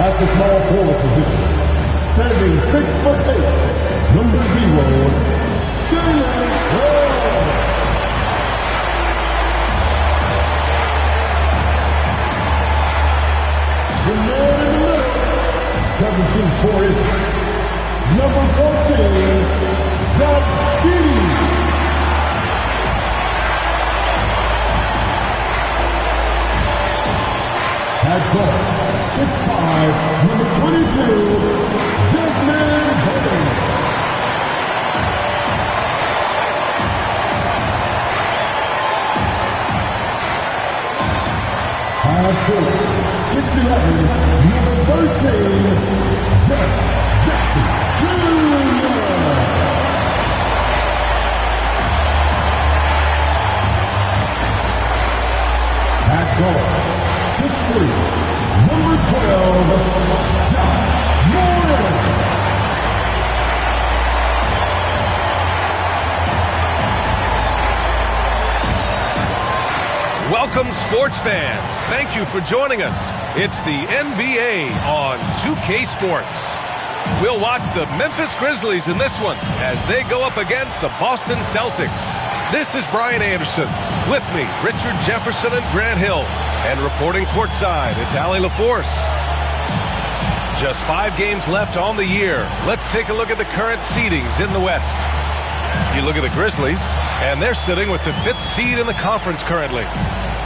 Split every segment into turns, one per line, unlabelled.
At the small forward position, standing 6'8", number 0, Jalen Brown. The man in the middle, 7'4", number 14, Zach Beatty. At guard, 6'5", number 22, Desmond Hurley. At forward, 6'11", number 13, Jeff Jackson Jr. At guard, 6'3", number 12, Josh Morgan.
Welcome, sports fans. Thank you for joining us. It's the NBA on 2K Sports. We'll watch the Memphis Grizzlies in this one as they go up against the Boston Celtics. This is Brian Anderson. With me, Richard Jefferson and Grant Hill. And reporting courtside, it's Allie LaForce. Just 5 games left on the year. Let's take a look at the current seedings in the West. You look at the Grizzlies, and they're sitting with the 5th seed in the conference currently.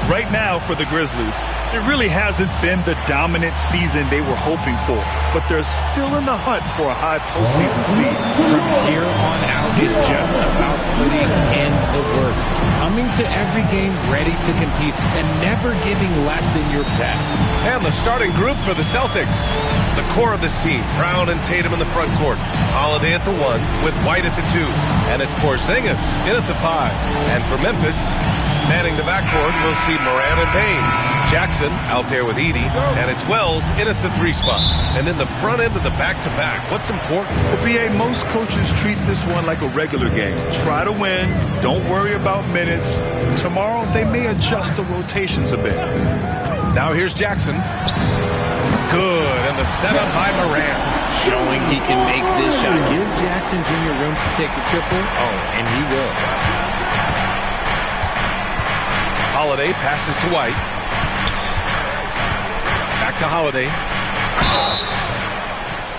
Right now for the Grizzlies, it really hasn't been the dominant season they were hoping for, but they're still in the hunt for a high postseason seed.
From here on out, it's just about putting in the work, coming to every game ready to compete, and never giving less than your best.
And the starting group for the Celtics. The core of this team, Brown and Tatum in the front court, Holiday at the 1, with White at the 2, and it's Porzingis in at the 5. And for Memphis, manning the backcourt, we'll see Moran and Payne. Jackson out there with Edey, and it's Wells in at the 3 spot. And in the front end of the back-to-back, what's important?
The BA, most coaches treat this one like a regular game. Try to win, don't worry about minutes. Tomorrow, they may adjust the rotations a bit.
Now here's Jackson. Good, and the setup by Moran.
Showing he can make this shot. Give Jackson Jr. room to take the triple. Oh, and he will.
Holiday passes to White. Back to Holiday.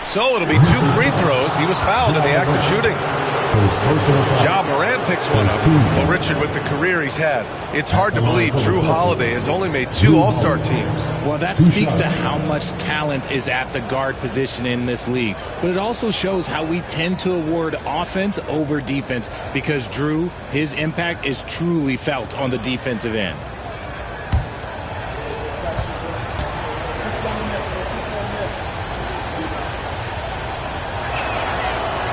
So it'll be 2 free throws. He was fouled in the act of shooting. Ja Morant picks one up. Well, Richard, with the career he's had, it's hard to believe Drew Holiday has only made 2 All-Star teams.
Well, that speaks to how much talent is at the guard position in this league. But it also shows how we tend to award offense over defense because Drew, his impact is truly felt on the defensive end.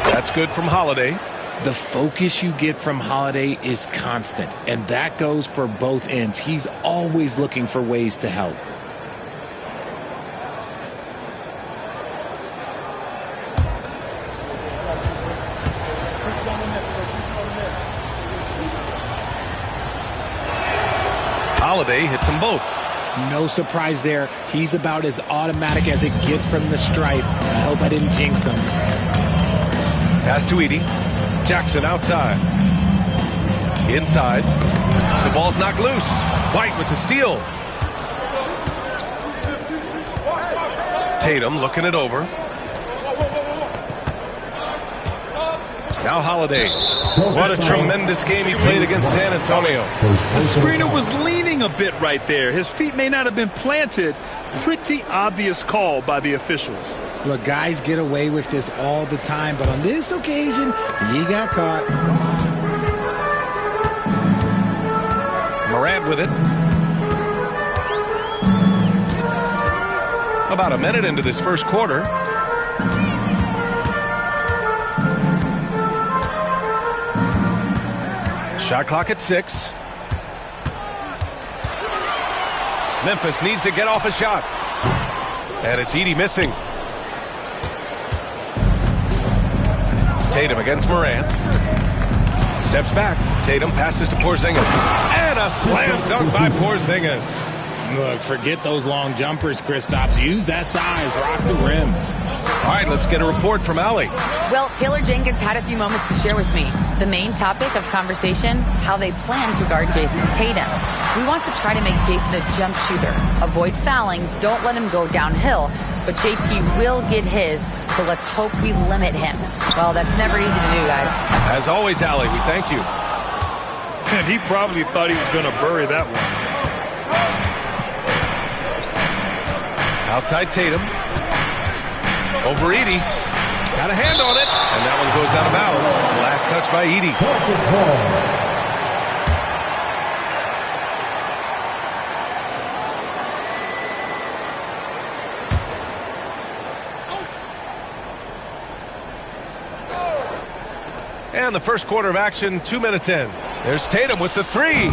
That's good from Holiday.
The focus you get from Holiday is constant, and that goes for both ends. He's always looking for ways to help.
Holiday hits them both.
No surprise there. He's about as automatic as it gets from the stripe. I hope I didn't jinx him.
Pass to Edey. Jackson outside. Inside. The ball's knocked loose. White with the steal. Tatum looking it over. Now Holiday. What a tremendous game he played against San Antonio.
The screener was leaning a bit right there. His feet may not have been planted. Pretty obvious call by the officials.
Look, guys get away with this all the time, but on this occasion, he got caught.
Morant with it. About a minute into this first quarter. Shot clock at 6. Memphis needs to get off a shot. And it's Edey missing. Tatum against Morant. Steps back. Tatum passes to Porzingis. And a slam dunk by Porzingis.
Look, forget those long jumpers, Kristaps. Use that size. Rock the rim.
All right, let's get a report from Allie.
Well, Taylor Jenkins had a few moments to share with me. The main topic of conversation, how they plan to guard Jason Tatum. We want to try to make Jason a jump shooter. Avoid fouling, don't let him go downhill. But JT will get his, so let's hope we limit him. Well, that's never easy to do, guys.
As always, Allie, we thank you.
And he probably thought he was going to bury that one.
Outside Tatum. Over Edie. Got a hand on it. And that one goes out of bounds. Last touch by Edie. And the first quarter of action, 2 minutes in. There's Tatum with the three.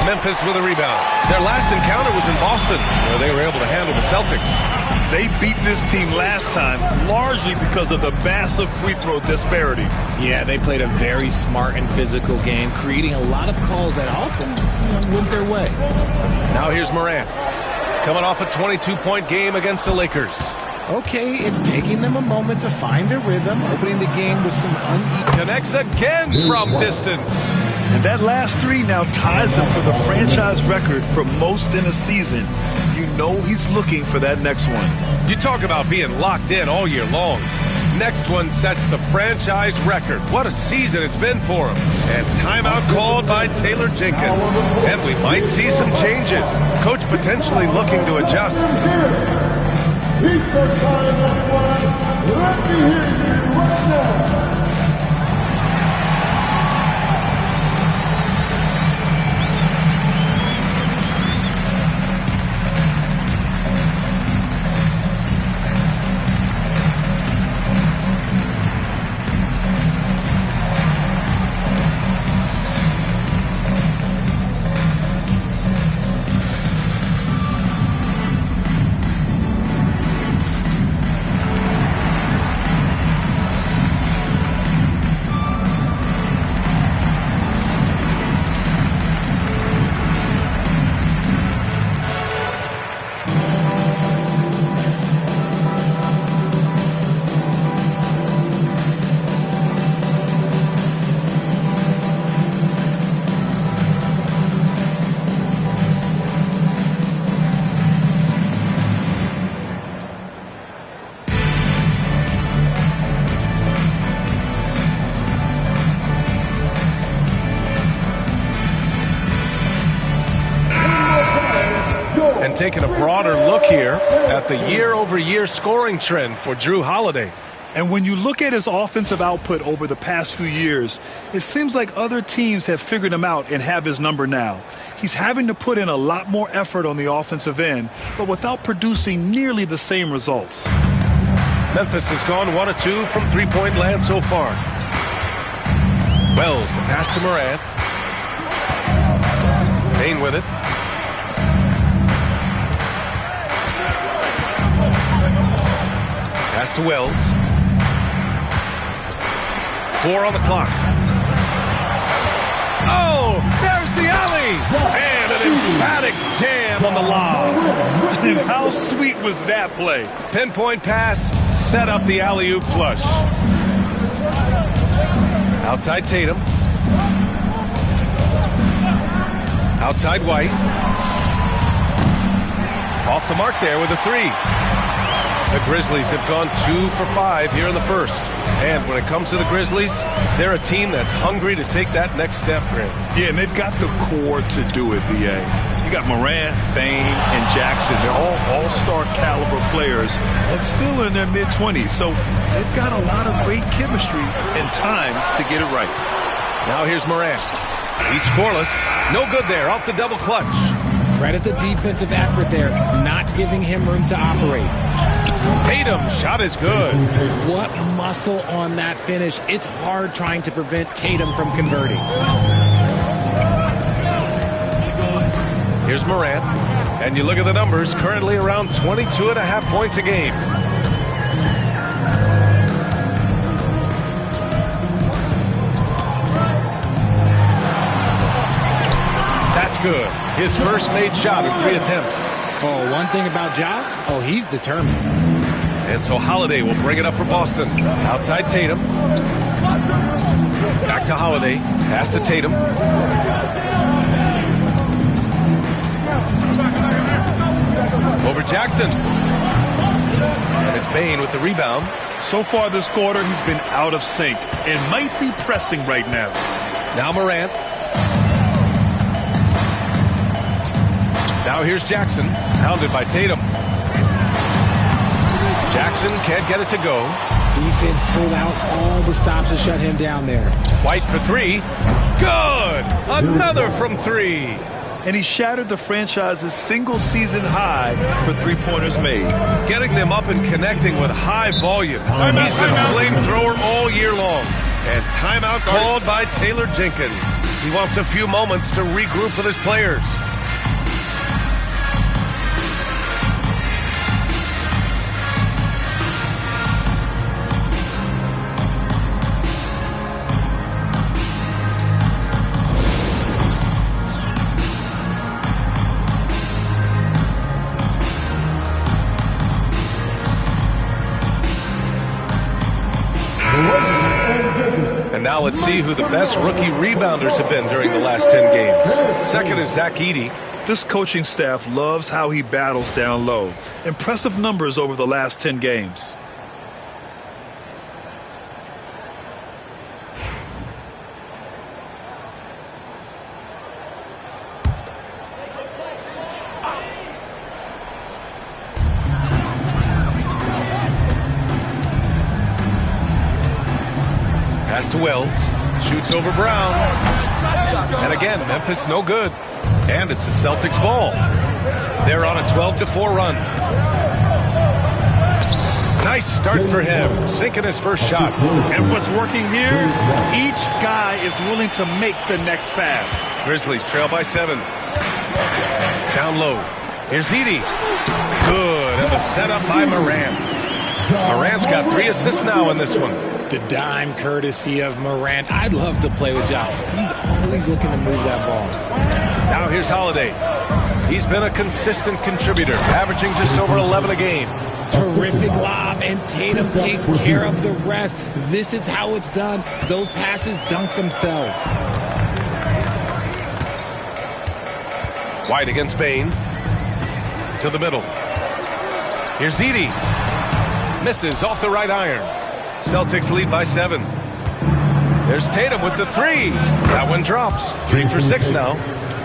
Memphis with a rebound. Their last encounter was in Boston, where they were able to handle the Celtics.
They beat this team last time largely because of the massive free throw disparity.
Yeah, they played a very smart and physical game, creating a lot of calls that often went their way.
Now here's Morant, coming off a 22-point game against the Lakers.
Okay, it's taking them a moment to find their rhythm, opening the game with some uneven.
Connects again from distance.
And that last three now ties him for the franchise record for most in a season. You know he's looking for that next one.
You talk about being locked in all year long. Next one sets the franchise record. What a season it's been for him. And timeout called by Taylor Jenkins. And we might see some changes. Coach potentially looking to adjust.
Easter time at 1. Let me hear you right now.
And taking a broader look here at the year-over-year scoring trend for Jrue Holiday.
And when you look at his offensive output over the past few years, it seems like other teams have figured him out and have his number now. He's having to put in a lot more effort on the offensive end, but without producing nearly the same results.
Memphis has gone 1 of 2 from three-point land so far. Wells, the pass to Morant. Payne with it. Pass to Wells. 4 on the clock. Oh, there's the alley. And an emphatic jam on the lob.
And how sweet was that play?
Pinpoint pass, set up the alley-oop flush. Outside Tatum. Outside White. Off the mark there with a three. The Grizzlies have gone 2 for 5 here in the first. And when it comes to the Grizzlies, they're a team that's hungry to take that next step, Grant.
Yeah, and they've got the core to do it, B.A. You got Morant, Payne, and Jackson. They're all all-star caliber players and still in their mid-20s. So they've got a lot of great chemistry and time to get it right.
Now here's Morant. He's scoreless. No good there. Off the double clutch.
Credit the defensive effort there, not giving him room to operate.
Tatum, shot is good.
What muscle on that finish. It's hard trying to prevent Tatum from converting.
Here's Morant. And you look at the numbers, currently around 22.5 points a game. That's good. His first made shot in 3 attempts.
Oh, one thing about Ja, oh, he's determined.
And so Holiday will bring it up for Boston. Outside Tatum. Back to Holiday. Pass to Tatum. Over Jackson. And it's Bane with the rebound.
So far this quarter, he's been out of sync and might be pressing right now.
Now Morant. Now here's Jackson, hounded by Tatum. Jackson can't get it to go.
Defense pulled out all the stops to shut him down there.
White for 3. Good! Another from 3.
And he shattered the franchise's single-season high for three-pointers made.
Getting them up and connecting with high volume. He's been a flamethrower all year long. And timeout called by Taylor Jenkins. He wants a few moments to regroup with his players. And now let's see who the best rookie rebounders have been during the last 10 games. Second is Zach Edey.
This coaching staff loves how he battles down low. Impressive numbers over the last 10 games.
Pass to Wells. Shoots over Brown. And again, Memphis no good. And it's the Celtics ball. They're on a 12-4 run. Nice start for him. Sinking his first shot.
And what's working here? Each guy is willing to make the next pass.
Grizzlies trail by 7. Down low. Here's Edey. Good. And the setup by Morant. Morant's got 3 assists now in this one.
The dime courtesy of Morant. I'd love to play with Ja. He's always looking to move that ball.
Now here's Holiday. He's been a consistent contributor, averaging just over 11 a game.
Terrific lob, and Tatum takes care of the rest. This is how it's done. Those passes dunk themselves.
White against Bane. To the middle. Here's Edey. Misses off the right iron. Celtics lead by 7. There's Tatum with the 3. That one drops. 3 for 6 now.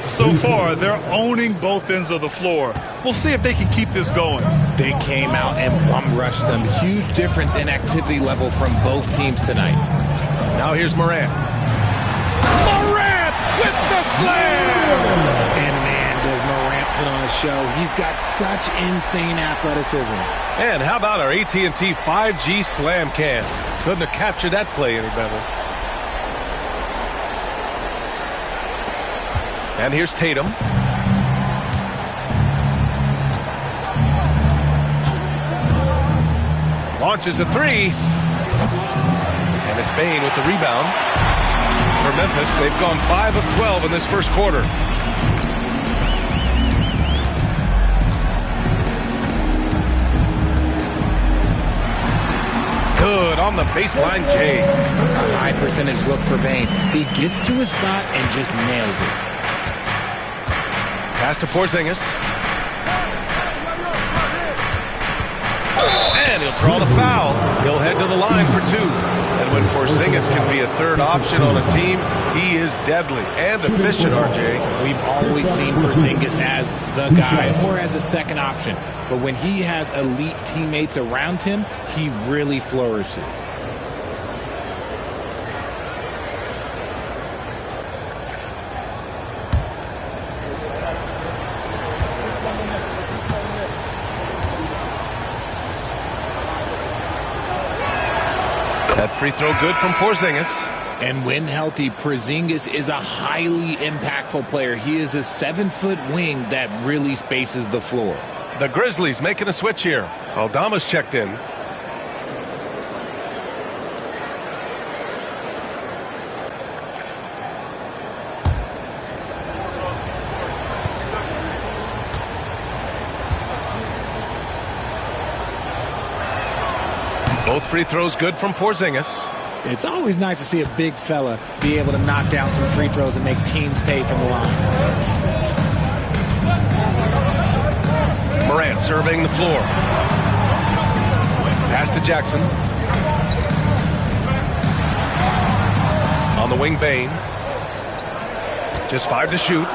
So far, they're owning both ends of the floor. We'll see if they can keep this going.
They came out and bum rushed them. Huge difference in activity level from both teams tonight.
Now here's Morant. Morant with the slam!
And man, does Morant put on a show. He's got such insane athleticism.
And how about our AT&T 5G slam cam? Couldn't have captured that play any better. And here's Tatum. Launches a 3. And it's Bane with the rebound. For Memphis, they've gone 5 of 12 in this first quarter. Good on the baseline, Jay.
A high percentage look for Bane. He gets to his spot and just nails it.
Pass to Porzingis. And he'll draw the foul. He'll head to the line for 2. And when Porzingis can be a third option on a team, he is deadly and efficient, RJ.
We've always seen Porzingis as the guy or as a second option. But when he has elite teammates around him, he really flourishes.
That free throw good from Porzingis.
And when healthy, Porzingis is a highly impactful player. He is a 7-foot wing that really spaces the floor.
The Grizzlies making a switch here. Aldama's checked in. Both free throws good from Porzingis.
It's always nice to see a big fella be able to knock down some free throws and make teams pay from the line.
Morant surveying the floor. Pass to Jackson. On the wing, Bane. Just 5 to shoot.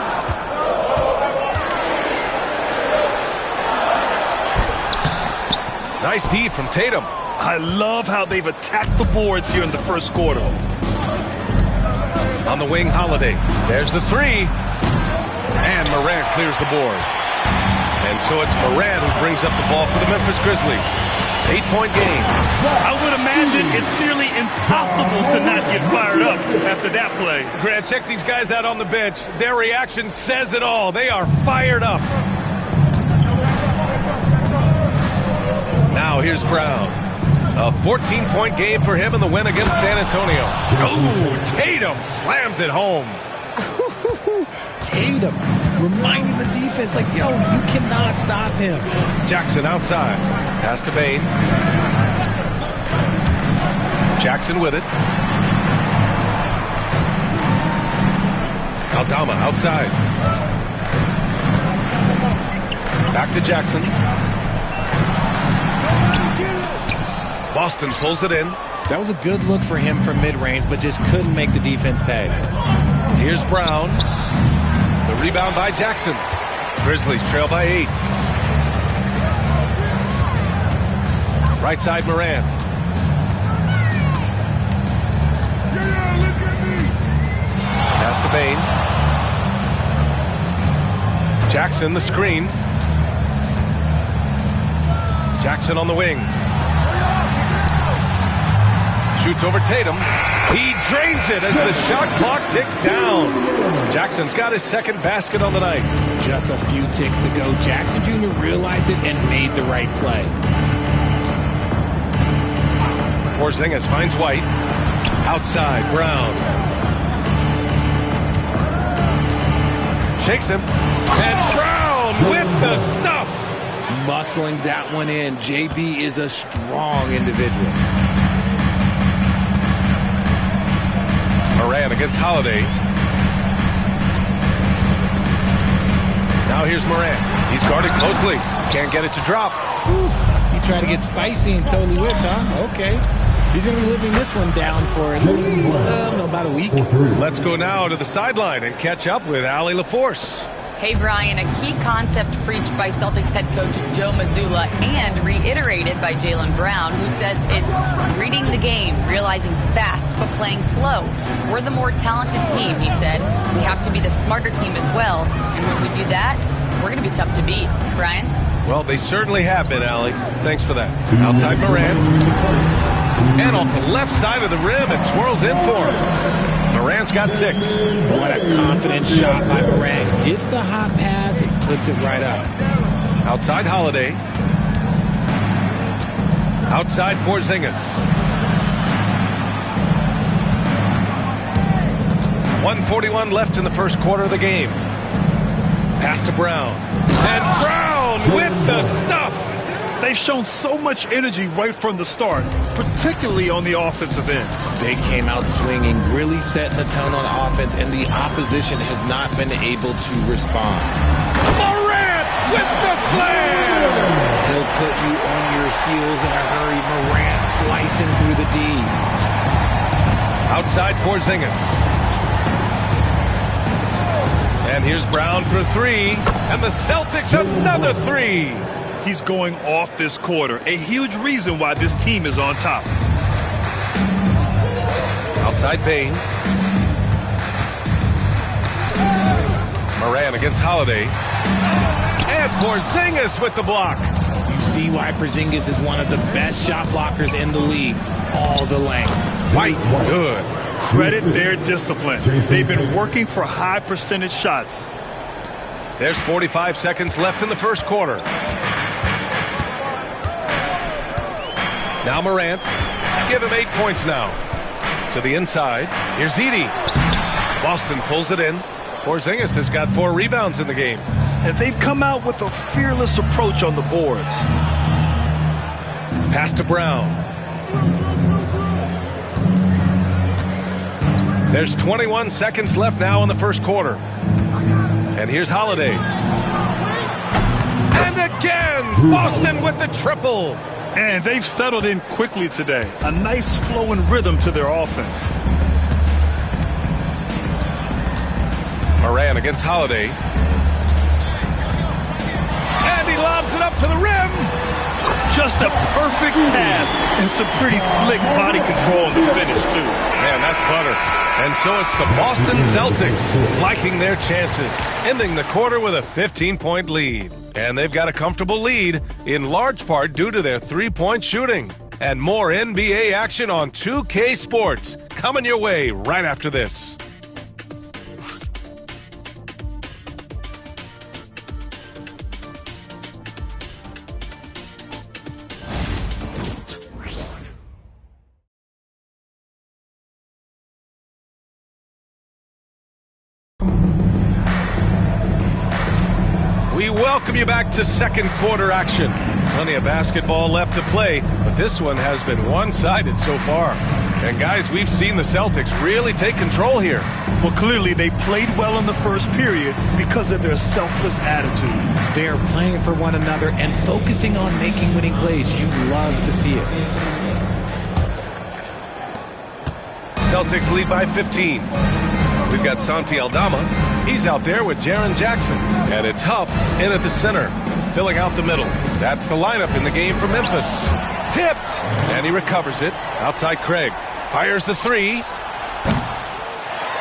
Nice D from Tatum.
I love how they've attacked the boards here in the first quarter.
On the wing, Holiday. There's the three. And Morant clears the board. And so it's Morant who brings up the ball for the Memphis Grizzlies. 8-point game.
I would imagine it's nearly impossible to not get fired up after that play.
Grant, check these guys out on the bench. Their reaction says it all. They are fired up. Now here's Brown. A 14-point game for him in the win against San Antonio. Oh, Tatum slams it home.
Tatum reminding the defense, like, yo, you cannot stop him.
Jackson outside. Pass to Bane. Jackson with it. Aldama outside. Back to Jackson. Boston pulls it in.
That was a good look for him from mid-range, but just couldn't make the defense pay.
Here's Brown. The rebound by Jackson. Grizzlies trail by 8. Right side, Morant. Pass to Bane. Jackson, the screen. Jackson on the wing. Shoots over Tatum. He drains it as the shot clock ticks down. Jackson's got his second basket on the night.
Just a few ticks to go. Jackson Jr. realized it and made the right play.
Porzingis finds White. Outside, Brown. Shakes him. And Brown with the stuff.
Muscling that one in. JB is a strong individual.
Morant against Holiday. Now here's Morant. He's guarded closely. Can't get it to drop.
He tried to get spicy and totally whipped, huh? Okay. He's going to be living this one down for at least about a week.
Let's go now to the sideline and catch up with Allie LaForce.
Hey, Brian, a key concept preached by Celtics head coach Joe Mazzulla and reiterated by Jaylen Brown, who says it's reading the game, realizing fast but playing slow. We're the more talented team, he said. We have to be the smarter team as well, and when we do that, we're going to be tough to beat. Brian?
Well, they certainly have been, Allie. Thanks for that. Outside Morant. And off the left side of the rim, it swirls in for him. Morant's got 6.
What a confident shot by Morant. Gets the hot pass and puts it right up.
Outside Holiday. Outside Porzingis. 1:41 left in the first quarter of the game. Pass to Brown. And Brown with the stuff.
They've shown so much energy right from the start, particularly on the offensive end.
They came out swinging, really setting the tone on offense, and the opposition has not been able to respond.
Morant with the slam!
He'll put you on your heels in a hurry. Morant slicing through the D.
Outside Porzingis. And here's Brown for 3. And the Celtics another 3.
He's going off this quarter, a huge reason why this team is on top.
Outside Bane. Morant against Holiday. And Porzingis with the block.
You see why Porzingis is one of the best shot blockers in the league. All the length.
White, good.
Credit their discipline. They've been working for high percentage shots.
There's 45 seconds left in the first quarter. Now Morant. Give him 8 points now. To the inside. Here's Edey. Boston pulls it in. Porzingis has got 4 rebounds in the game.
And they've come out with a fearless approach on the boards.
Pass to Brown. There's 21 seconds left now in the first quarter. And here's Holiday. And again, Boston with the triple.
And they've settled in quickly today. A nice flowing rhythm to their offense.
Moran against Holiday. And he lobs it up to the rim.
Just a perfect pass and some pretty slick body control in the finish, too.
Man, that's butter. And so it's the Boston Celtics liking their chances, ending the quarter with a 15-point lead. And they've got a comfortable lead, in large part due to their three-point shooting. And more NBA action on 2K Sports coming your way right after this. We welcome you back to second quarter action. Plenty of basketball left to play, but this one has been one-sided so far. And guys, we've seen the Celtics really take control here.
Well, clearly they played well in the first period because of their selfless attitude.
They are playing for one another and focusing on making winning plays. You love to see it.
Celtics lead by 15. We've got Santi Aldama. He's out there with Jaren Jackson. And it's Huff in at the center, filling out the middle. That's the lineup in the game for Memphis. Tipped! And he recovers it. Outside Craig. Fires the three.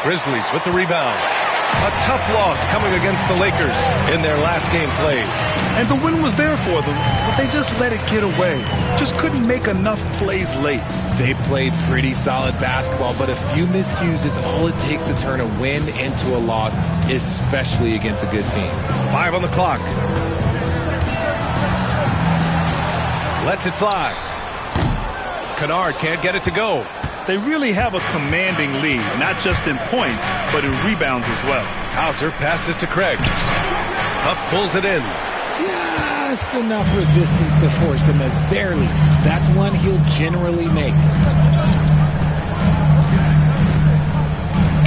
Grizzlies with the rebound. A tough loss coming against the Lakers in their last game played.
And the win was there for them, but they just let it get away. Just couldn't make enough plays late.
They played pretty solid basketball, but a few miscues is all it takes to turn a win into a loss, especially against a good team.
5 on the clock. Lets it fly. Kennard can't get it to go.
They really have a commanding lead, not just in points, but in rebounds as well.
Hauser passes to Craig. Huff pulls it in.
Just enough resistance to force them as barely. That's one he'll generally make.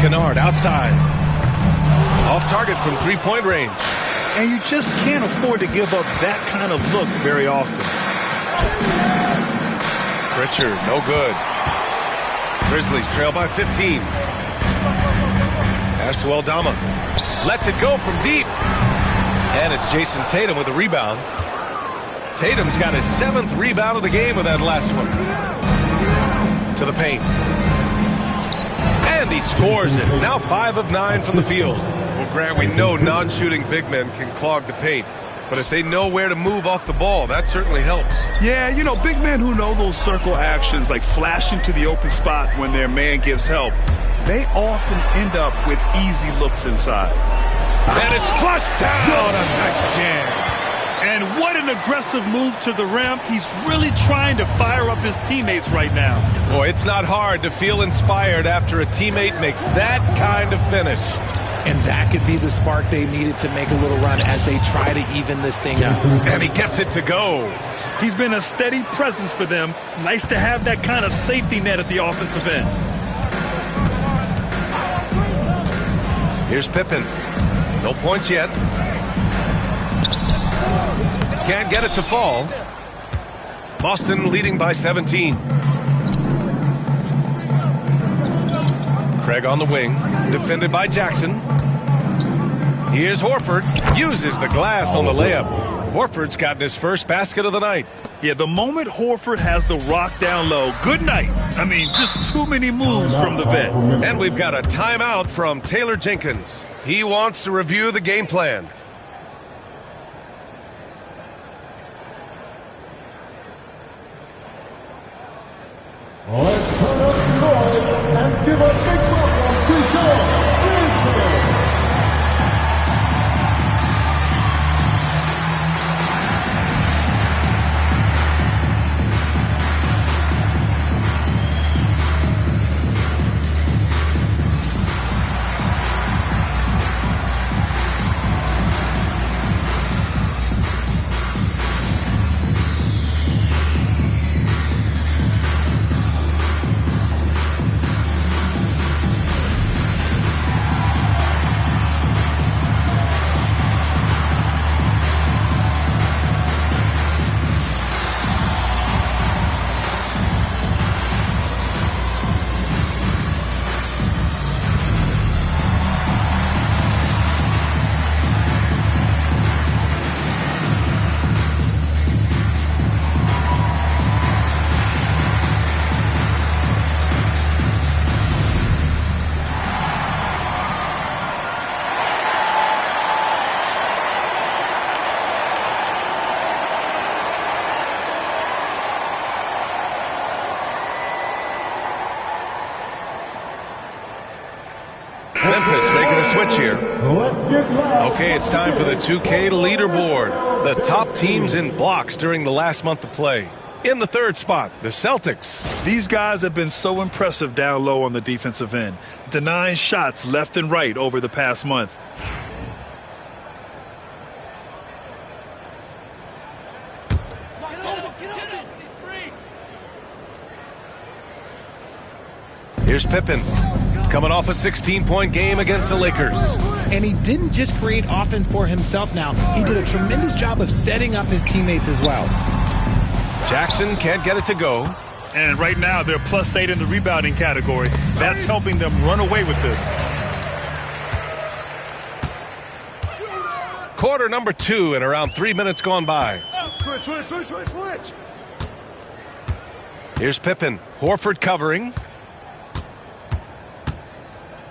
Kennard outside. Off target from three-point range.
And you just can't afford to give up that kind of look very often.
Pritchard, no good. Grizzlies trail by 15. Pass to Aldama. Lets it go from deep. And it's Jason Tatum with the rebound. Tatum's got his 7th rebound of the game with that last one. To the paint. And he scores it. Now 5 of 9 from the field. Well, Grant, we know non-shooting big men can clog the paint. But if they know where to move off the ball, that certainly helps.
Yeah, you know, big men who know those circle actions, like flashing to the open spot when their man gives help, they often end up with easy looks inside.
And it's flushed down. A nice jam.
And what an aggressive move to the rim. He's really trying to fire up his teammates right now.
Boy, it's not hard to feel inspired after a teammate makes that kind of finish.
And that could be the spark they needed to make a little run as they try to even this thing out.
And he gets it to go.
He's been a steady presence for them. Nice to have that kind of safety net at the offensive end.
Here's Pippen. No points yet. Can't get it to fall. Boston leading by 17. Craig on the wing. Defended by Jackson. Here's Horford. Uses the glass on the layup. Horford's gotten his first basket of the night.
Yeah, the moment Horford has the rock down low, good night. I mean, just too many moves from the vet.
And we've got a timeout from Taylor Jenkins. He wants to review the game plan.
Let's turn up the noise and give a big welcome to Joe.
switch here.
Let's get loud.
Okay, it's time for the 2K leaderboard. The top teams in blocks during the last month of play. In the third spot, the Celtics.
These guys have been so impressive down low on the defensive end, denying shots left and right over the past month.
Here's Pippen, coming off a 16-point game against the Lakers.
And he didn't just create offense for himself now. He did a tremendous job of setting up his teammates as well.
Jackson can't get it to go.
And right now, they're +8 in the rebounding category. That's helping them run away with this.
Quarter number 2 and around 3 minutes gone by.
Switch.
Here's Pippen. Horford covering.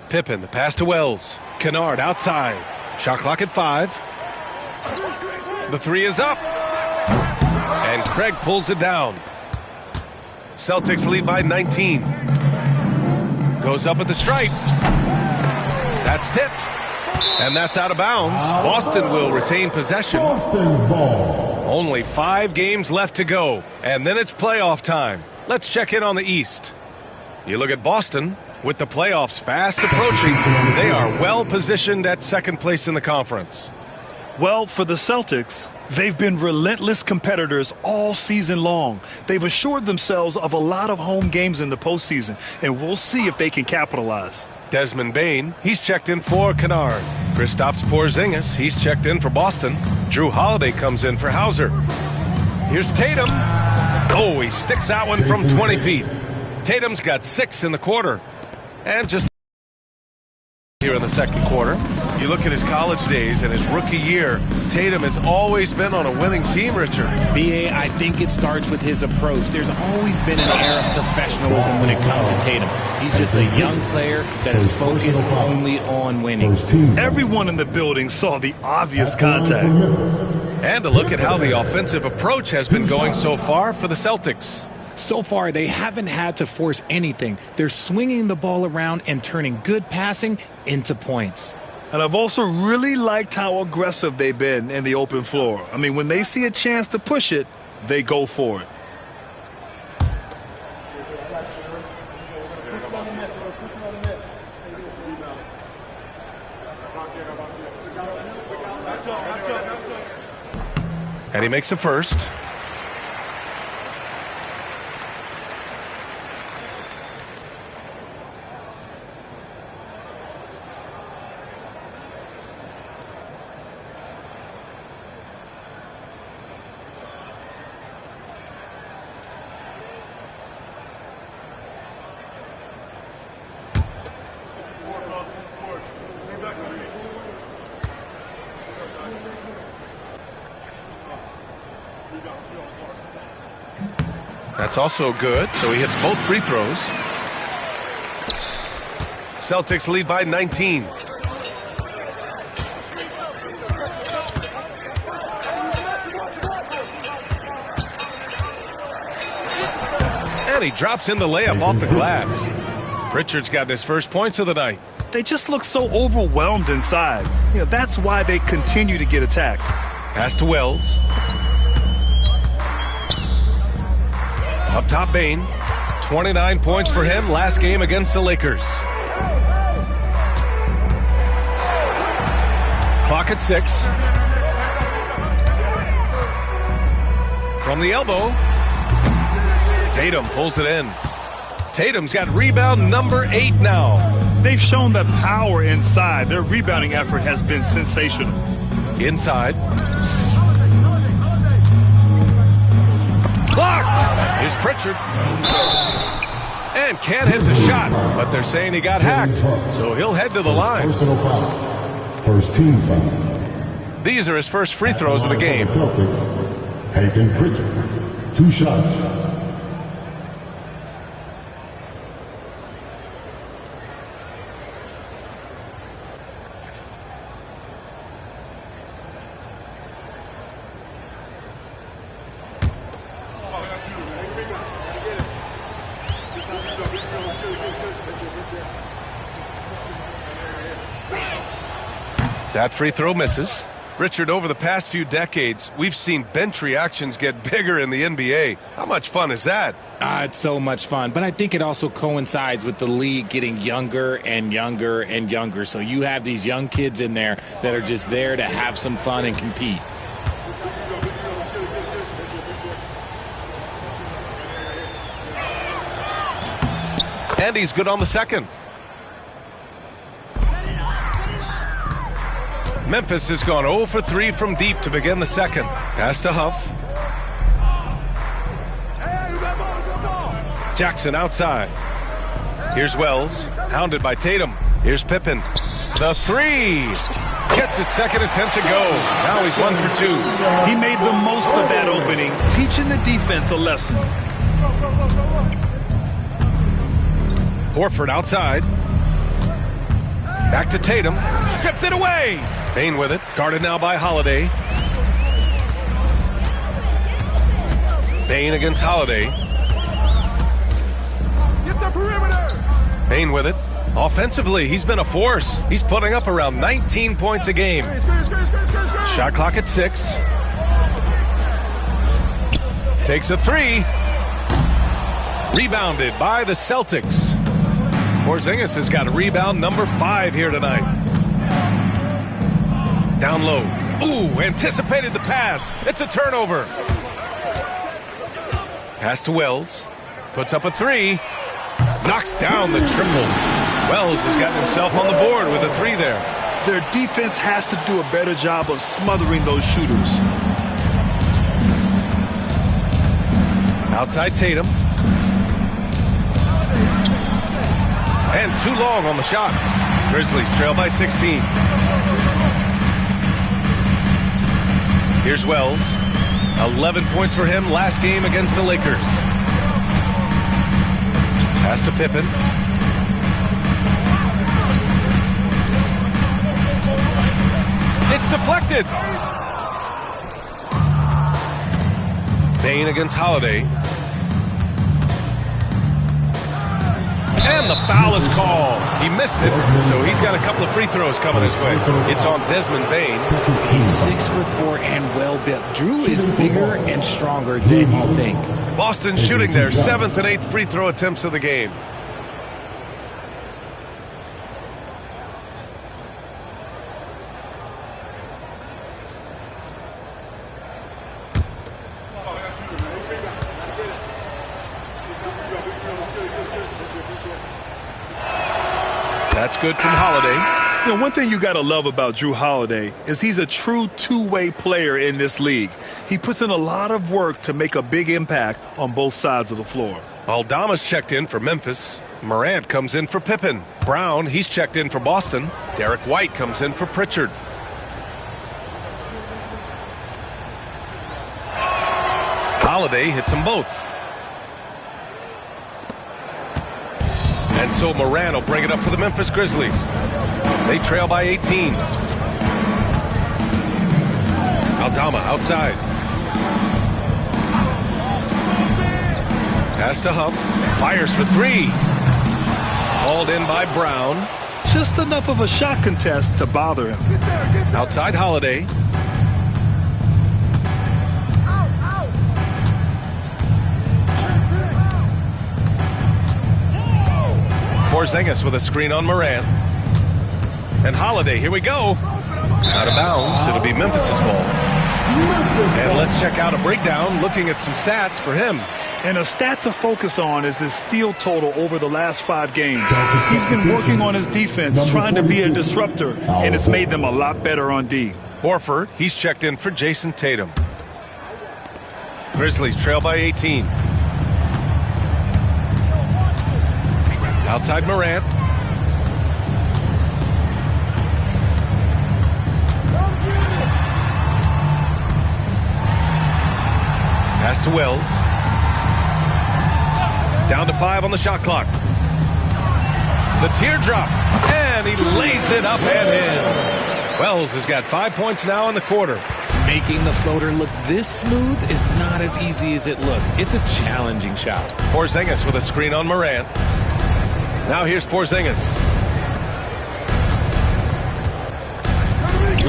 Pippen, the pass to Wells. Kennard outside. Shot clock at 5. The 3 is up. And Craig pulls it down. Celtics lead by 19. Goes up at the stripe. That's tipped. And that's out of bounds. Boston will retain possession.
Boston's ball.
Only 5 games left to go. And then it's playoff time. Let's check in on the East. You look at Boston. With the playoffs fast approaching, they are well positioned at second place in the conference.
Well, for the Celtics, they've been relentless competitors all season long. They've assured themselves of a lot of home games in the postseason, and we'll see if they can capitalize.
Desmond Bane, he's checked in for Kennard. Kristaps Porzingis, he's checked in for Boston. Drew Holiday comes in for Hauser. Here's Tatum. Oh, he sticks that one from 20 feet. Tatum's got 6 in the quarter. And just here in the second quarter, you look at his college days and his rookie year, Tatum has always been on a winning team, Richard.
B.A., I think it starts with his approach. There's always been an air of professionalism when it comes to Tatum. He's just a young player that is focused only on winning.
Everyone in the building saw the obvious contact.
And to look at how the offensive approach has been going so far for the Celtics.
So far, they haven't had to force anything. They're swinging the ball around and turning good passing into points.
And I've also really liked how aggressive they've been in the open floor. I mean, when they see a chance to push it, they go for it.
And he makes a first. That's also good, so he hits both free throws. Celtics lead by 19. And he drops in the layup off the glass. Pritchard's gotten his first points of the night.
They just look so overwhelmed inside. You know, that's why they continue to get attacked.
Pass to Wells. Up top, Bane. 29 points for him last game against the Lakers. Clock at 6. From the elbow. Tatum pulls it in. Tatum's got rebound number 8 now.
They've shown the power inside. Their rebounding effort has been sensational.
Inside. Blocked! Here's Pritchard. And can't hit the shot, but they're saying he got hacked, so he'll head to the line.
Personal foul. First team foul.
These are his first free throws of the game.
Celtics. Peyton Pritchard. 2 shots.
That free throw misses. Richard, over the past few decades, we've seen bench reactions get bigger in the NBA. How much fun is that?
It's so much fun, but I think it also coincides with the league getting younger and younger and younger. So you have these young kids in there that are just there to have some fun and compete.
And he's good on the second. Memphis has gone 0 for 3 from deep to begin the second. Pass to Huff. Jackson outside. Here's Wells, hounded by Tatum. Here's Pippen. The three. Gets his second attempt to go. Now he's 1 for 2.
He made the most of that opening, teaching the defense a lesson.
Horford outside. Back to Tatum. Stripped it away. Payne with it. Guarded now by Holiday. Payne against Holiday.
Get the perimeter.
Payne with it. Offensively, he's been a force. He's putting up around 19 points a game. Shot clock at 6. Takes a 3. Rebounded by the Celtics. Porzingis has got a rebound number 5 here tonight. Down low. Ooh, anticipated the pass. It's a turnover. Pass to Wells. Puts up a 3. Knocks down the triple. Wells has gotten himself on the board with a 3 there.
Their defense has to do a better job of smothering those shooters.
Outside Tatum. And too long on the shot. Grizzlies trail by 16. Here's Wells. 11 points for him last game against the Lakers. Pass to Pippen. It's deflected. Payne against Holiday. And the foul is called. He missed it, so he's got a couple of free throws coming his way. It's on Desmond Bane.
He's 6'4" and well-built. Drew is bigger and stronger than you think.
Boston shooting their 7th and 8th free throw attempts of the game. That's good from Holiday.
You know, one thing you got to love about Drew Holiday is he's a true two-way player in this league. He puts in a lot of work to make a big impact on both sides of the floor.
Aldama's checked in for Memphis. Morant comes in for Pippen. Brown, he's checked in for Boston. Derek White comes in for Pritchard. Holiday hits them both. And so Morant will bring it up for the Memphis Grizzlies. They trail by 18. Aldama outside. Pass to Huff. Fires for 3. Hauled in by Brown.
Just enough of a shot contest to bother him.
Outside Holiday. Porzingis with a screen on Morant. And Holiday, here we go. Out of bounds, it'll be Memphis' ball. And let's check out a breakdown, looking at some stats for him.
And a stat to focus on is his steal total over the last 5 games. He's been working on his defense, trying to be a disruptor, and it's made them a lot better on D.
Horford, he's checked in for Jason Tatum. Grizzlies trail by 18. Outside Morant. Pass to Wells. Down to 5 on the shot clock. The teardrop. And he lays it up and in. Wells has got 5 points now in the quarter.
Making the floater look this smooth is not as easy as it looks. It's a challenging shot.
Porzingis with a screen on Morant. Now here's Porzingis.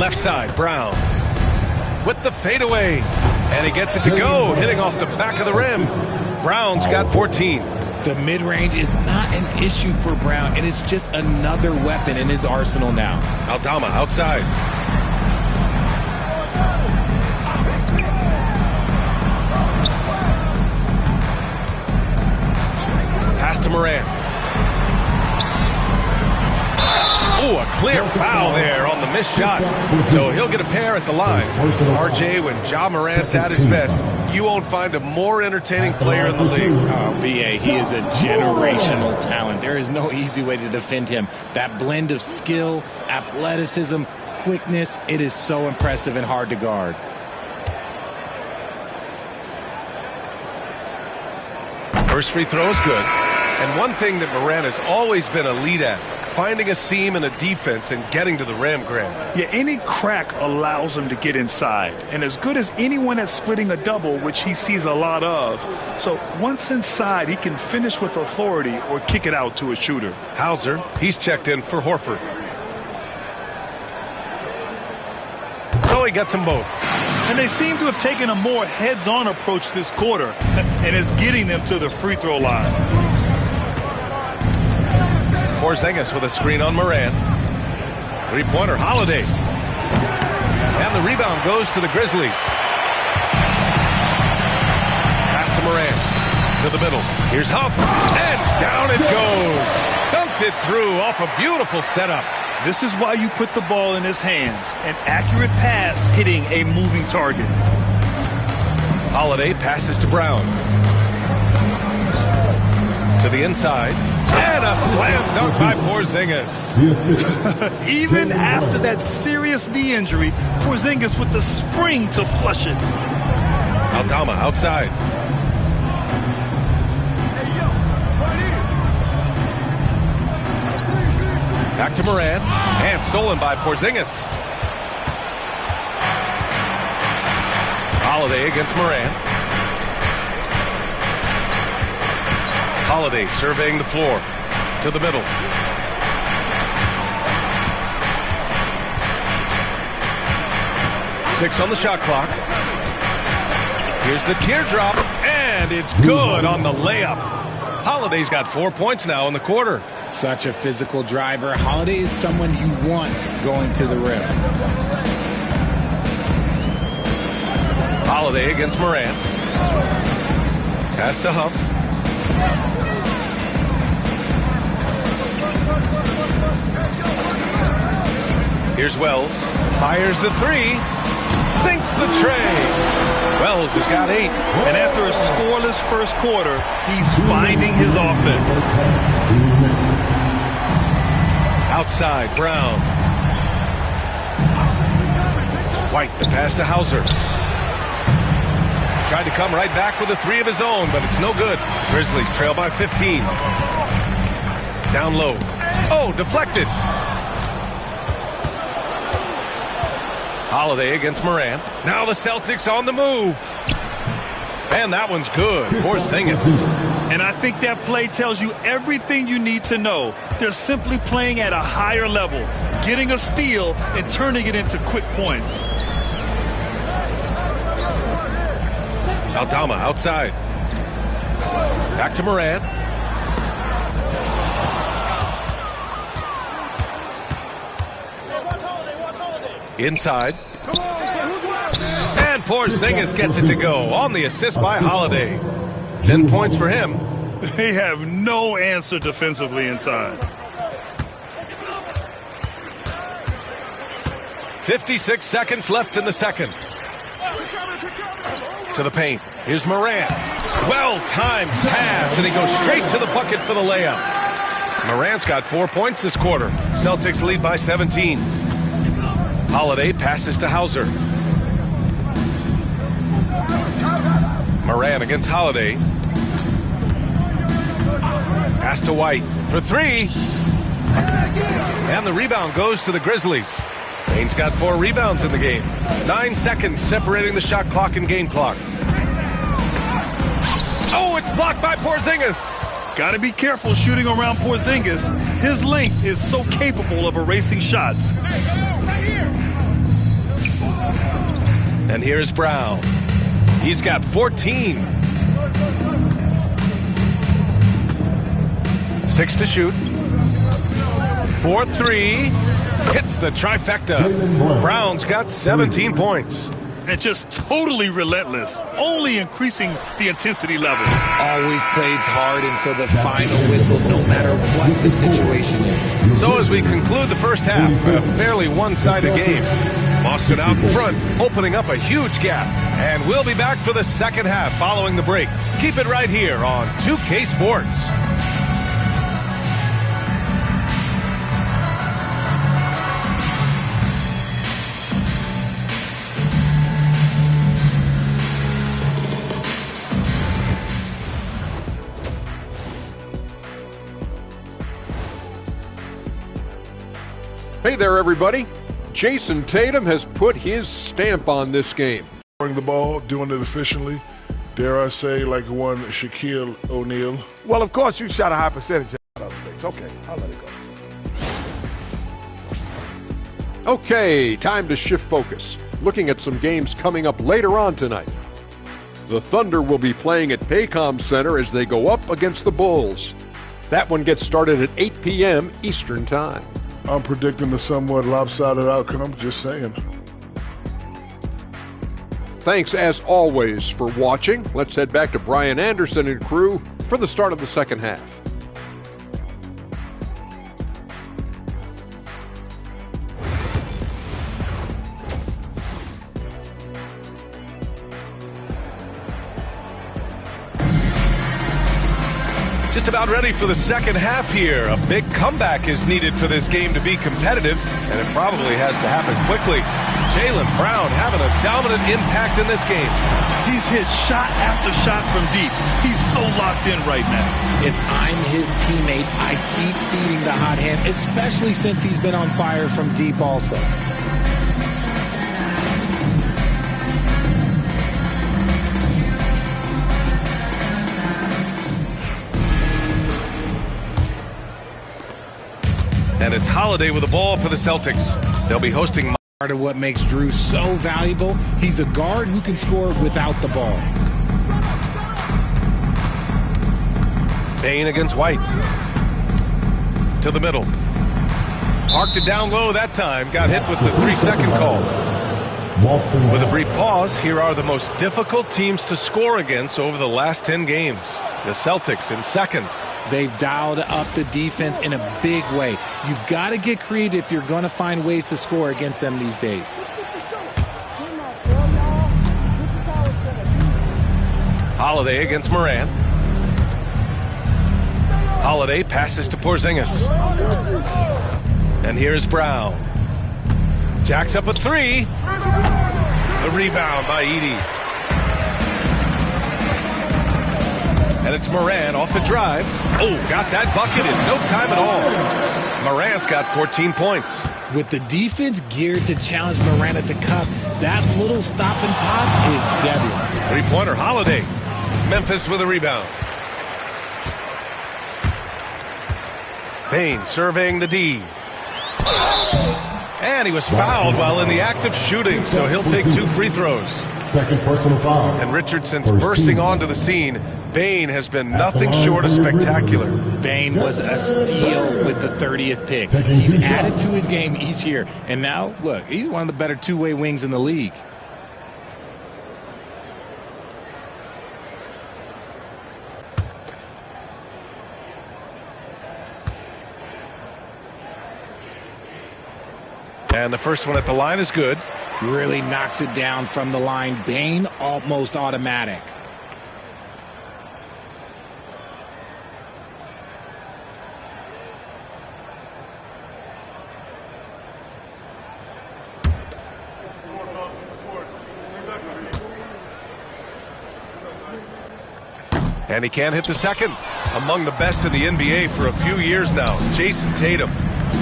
Left side, Brown. With the fadeaway. And he gets it to go, hitting off the back of the rim. Brown's got 14.
The mid-range is not an issue for Brown. It is just another weapon in his arsenal now.
Aldama outside. Pass to Morant. Oh, a clear foul there on the missed shot. So he'll get a pair at the line. RJ, when Ja Morant's at his best, you won't find a more entertaining player in the league.
Oh, B.A., he is a generational talent. There is no easy way to defend him. That blend of skill, athleticism, quickness, it is so impressive and hard to guard.
First free throw is good. And one thing that Morant has always been elite at, finding a seam in a defense and getting to the rim, Grant.
Yeah, any crack allows him to get inside. And as good as anyone at splitting a double, which he sees a lot of. So once inside, he can finish with authority or kick it out to a shooter.
Hauser, he's checked in for Horford. So he gets them both.
And they seem to have taken a more heads-on approach this quarter. And is getting them to the free throw line.
Porzingis with a screen on Morant. Three-pointer, Holiday. And the rebound goes to the Grizzlies. Pass to Morant. To the middle. Here's Huff. And down it goes. Dunked it through off a beautiful setup.
This is why you put the ball in his hands. An accurate pass hitting a moving target.
Holiday passes to Brown. To the inside. And a slam dunk by Porzingis.
Even after that serious knee injury, Porzingis with the spring to flush it.
Aldama outside. Back to Morant. And stolen by Porzingis. Holiday against Morant. Holiday surveying the floor. To the middle. Six on the shot clock. Here's the teardrop. And it's good on the layup. Holiday's got 4 points now in the quarter.
Such a physical driver. Holiday is someone you want going to the rim.
Holiday against Morant. Pass to Huff. Here's Wells. Fires the three. Sinks the tray. Wells has got 8.
And after a scoreless first quarter, he's finding his offense.
Outside, Brown. White, the pass to Hauser. Tried to come right back with a 3 of his own, but it's no good. Grizzlies trail by 15. Down low. Oh, deflected. Holiday against Morant. Now the Celtics on the move. And that one's good. Porzingis.
And I think that play tells you everything you need to know. They're simply playing at a higher level, getting a steal and turning it into quick points.
Aldama outside. Back to Morant. Inside. And Porzingis gets it to go on the assist by Holiday. 10 points for him.
They have no answer defensively inside.
56 seconds left in the second. To the paint. Here's Morant. Well-timed pass, and he goes straight to the bucket for the layup. Morant's got 4 points this quarter. Celtics lead by 17. Holiday passes to Hauser. Morant against Holiday. Pass to White for 3. And the rebound goes to the Grizzlies. Payne's got 4 rebounds in the game. 9 seconds separating the shot clock and game clock. Oh, it's blocked by Porzingis.
Got to be careful shooting around Porzingis. His length is so capable of erasing shots.
And here's Brown. He's got 14. 6 to shoot. 4-3. Hits the trifecta. Brown's got 17 points.
And just totally relentless, only increasing the intensity level.
Always plays hard until the final whistle, no matter what the situation is.
So as we conclude the first half, a fairly one-sided game. Boston out in front, opening up a huge gap. And we'll be back for the second half following the break. Keep it right here on 2K Sports.
Hey there, everybody. Jason Tatum has put his stamp on this game.
Bring the ball, doing it efficiently. Dare I say, like one Shaquille O'Neal.
Well, of course, you shot a high percentage of other things. Okay, I'll let it go.
Okay, time to shift focus. Looking at some games coming up later on tonight. The Thunder will be playing at Paycom Center as they go up against the Bulls. That one gets started at 8 p.m. Eastern Time.
I'm predicting a somewhat lopsided outcome, just saying.
Thanks as always for watching. Let's head back to Brian Anderson and crew for the start of the second half.
Just about ready for the second half here. A big comeback is needed for this game to be competitive, and it probably has to happen quickly. Jaylen Brown having a dominant impact in this game.
He's hit shot after shot from deep. He's so locked in right now.
If I'm his teammate, I keep feeding the hot hand, especially since he's been on fire from deep also.
And it's Holiday with the ball for the Celtics. They'll be hosting.
Part of what makes Drew so valuable, he's a guard who can score without the ball.
Payne against White. To the middle. Parked it down low that time. Got hit with the 3-second call. With a brief pause, here are the most difficult teams to score against over the last 10 games. The Celtics in second.
They've dialed up the defense in a big way. You've got to get creative if you're going to find ways to score against them these days.
Holiday against Moran. Holiday passes to Porzingis. And here's Brown. Jacks up a 3. The rebound by Edey. And it's Moran off the drive. Oh, got that bucket in no time at all. Moran's got 14 points.
With the defense geared to challenge Moran at the cup, that little stop and pop is deadly.
Three-pointer Holiday. Memphis with a rebound. Payne surveying the D. And he was fouled while in the act of shooting, so he'll take 2 free throws.
Second personal foul.
And Richardson's bursting onto the scene. Bane has been nothing short of spectacular.
Bane was a steal with the 30th pick. He's added to his game each year. And now, look, he's one of the better two-way wings in the league.
And the first one at the line is good.
Really knocks it down from the line. Bane almost automatic.
And he can't hit the second. Among the best in the NBA for a few years now, Jason Tatum.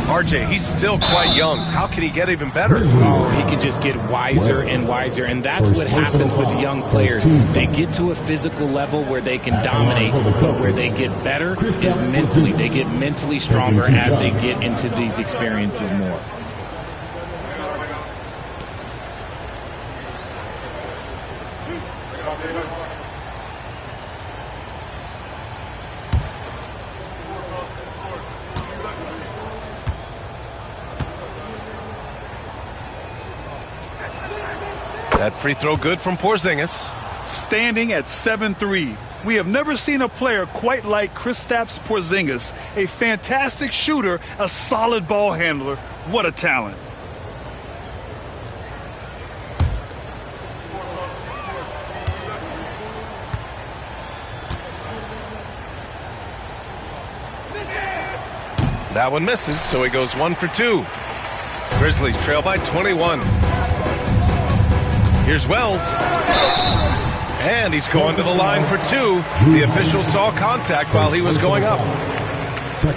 RJ, he's still quite young. How can he get even better?
Oh, he can just get wiser and wiser, and that's what happens with the young players. They get to a physical level where they can dominate, but where they get better is mentally. They get mentally stronger as they get into these experiences more.
That free throw good from Porzingis.
Standing at 7-3. We have never seen a player quite like Kristaps Porzingis. A fantastic shooter, a solid ball handler. What a talent.
That one misses, so he goes 1 for 2. Grizzlies trail by 21. Here's Wells. And he's going to the line for 2. The official saw contact while he was going up.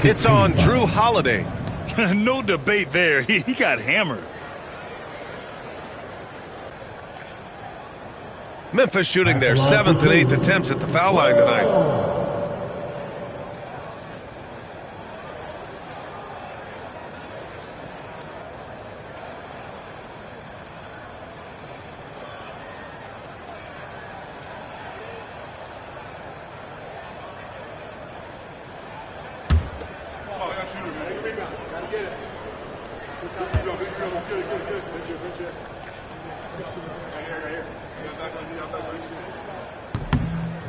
It's on Drew Holiday.
No debate there. He got hammered.
Memphis shooting their 7th and 8th attempts at the foul line tonight.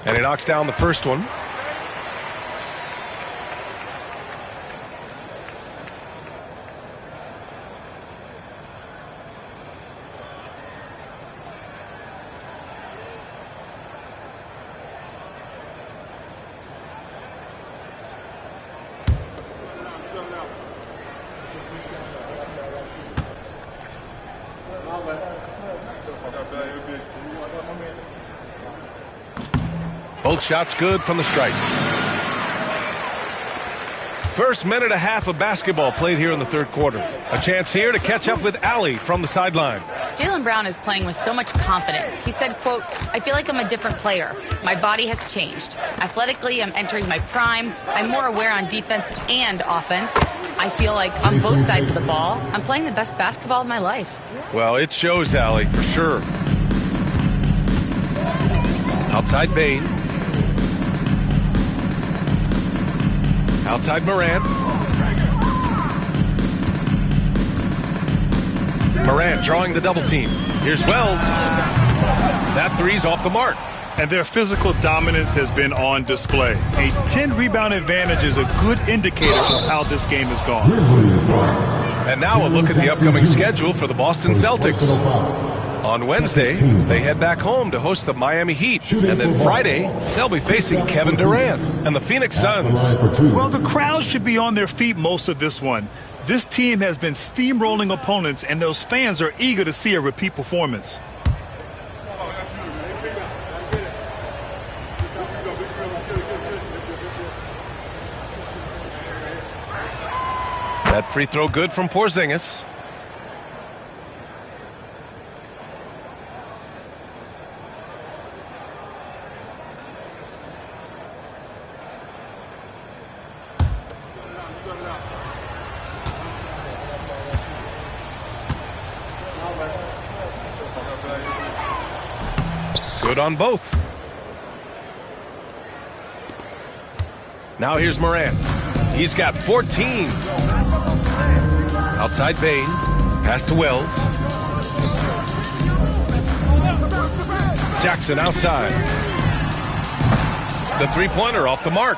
And he knocks down the first one. Both shots good from the stripe. First minute and a half of basketball played here in the third quarter. A chance here to catch up with Allie from the sideline.
Jaylen Brown is playing with so much confidence. He said, quote, "I feel like I'm a different player. My body has changed. Athletically, I'm entering my prime. I'm more aware on defense and offense. I feel like on both sides of the ball, I'm playing the best basketball of my life."
Well, it shows, Allie, for sure. Outside Bain. Outside Morant. Morant drawing the double team. Here's Wells. That three's off the mark.
And their physical dominance has been on display. A 10-rebound advantage is a good indicator of how this game has gone.
And now a look at the upcoming schedule for the Boston Celtics. On Wednesday, they head back home to host the Miami Heat. And then Friday, they'll be facing Kevin Durant and the Phoenix Suns.
Well, the crowd should be on their feet most of this one. This team has been steamrolling opponents, and those fans are eager to see a repeat performance.
That free throw good from Porzingis. Good on both. Now here's Morant. He's got 14. Outside Bain. Pass to Wells. Jackson outside. The three-pointer off the mark.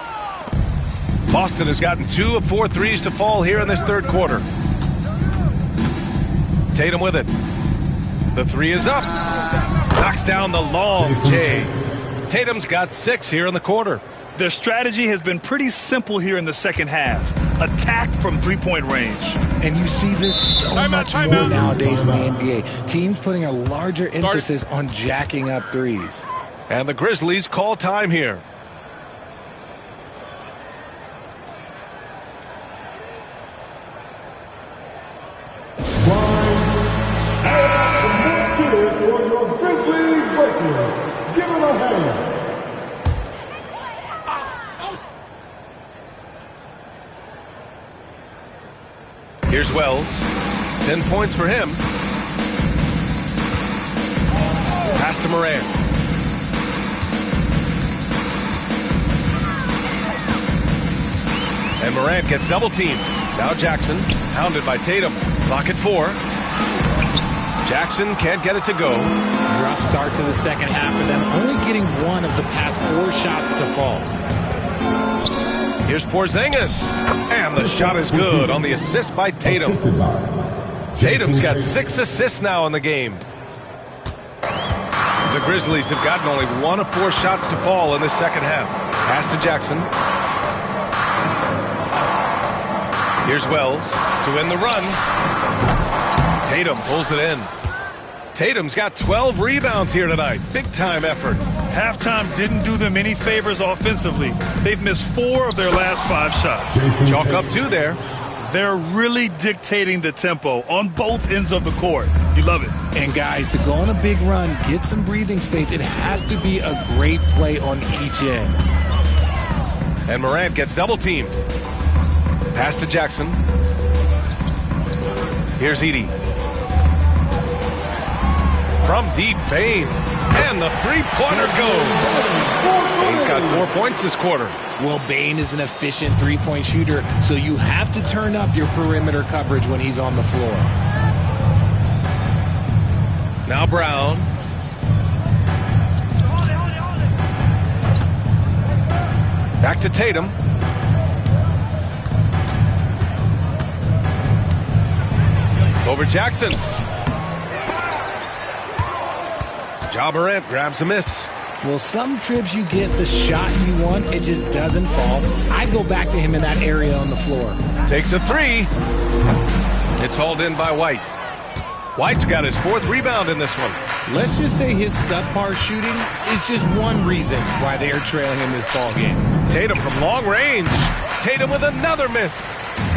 Boston has gotten 2 of 4 threes to fall here in this third quarter. Tatum with it. The three is up. Knocks down the long J. Tatum's got 6 here in the quarter.
Their strategy has been pretty simple here in the second half. Attack from three-point range.
And you see this so much more nowadays in the NBA. Teams putting a larger emphasis on jacking up threes.
And the Grizzlies call time here. Here's Wells. 10 points for him. Pass to Morant. And Morant gets double-teamed. Now Jackson, hounded by Tatum. Clock at 4. Jackson can't get it to go.
Rough start to the second half for them, only getting one of the past 4 shots to fall.
Here's Porzingis. And the shot is good on the assist by Tatum. Tatum's got 6 assists now in the game. The Grizzlies have gotten only 1 of 4 shots to fall in the second half. Pass to Jackson. Here's Wells to win the run. Tatum pulls it in. Tatum's got 12 rebounds here tonight. Big-time effort.
Halftime didn't do them any favors offensively. They've missed 4 of their last 5 shots.
Chalk up 2 there.
They're really dictating the tempo on both ends of the court. You love it.
And guys, to go on a big run, get some breathing space, it has to be a great play on each end.
And Morant gets double-teamed. Pass to Jackson. Here's Edey. From deep, Bane. And the three-pointer goes. Bane's got 4 points this quarter.
Well, Bane is an efficient three-point shooter, so you have to turn up your perimeter coverage when he's on the floor.
Now Brown. Back to Tatum. Over Jackson. Ja Morant grabs a miss.
Well, some trips you get the shot you want, it just doesn't fall. I go back to him in that area on the floor.
Takes a 3. It's hauled in by White. White's got his 4th rebound in this one.
Let's just say his subpar shooting is just one reason why they are trailing in this ball game.
Tatum from long range. Tatum with another miss.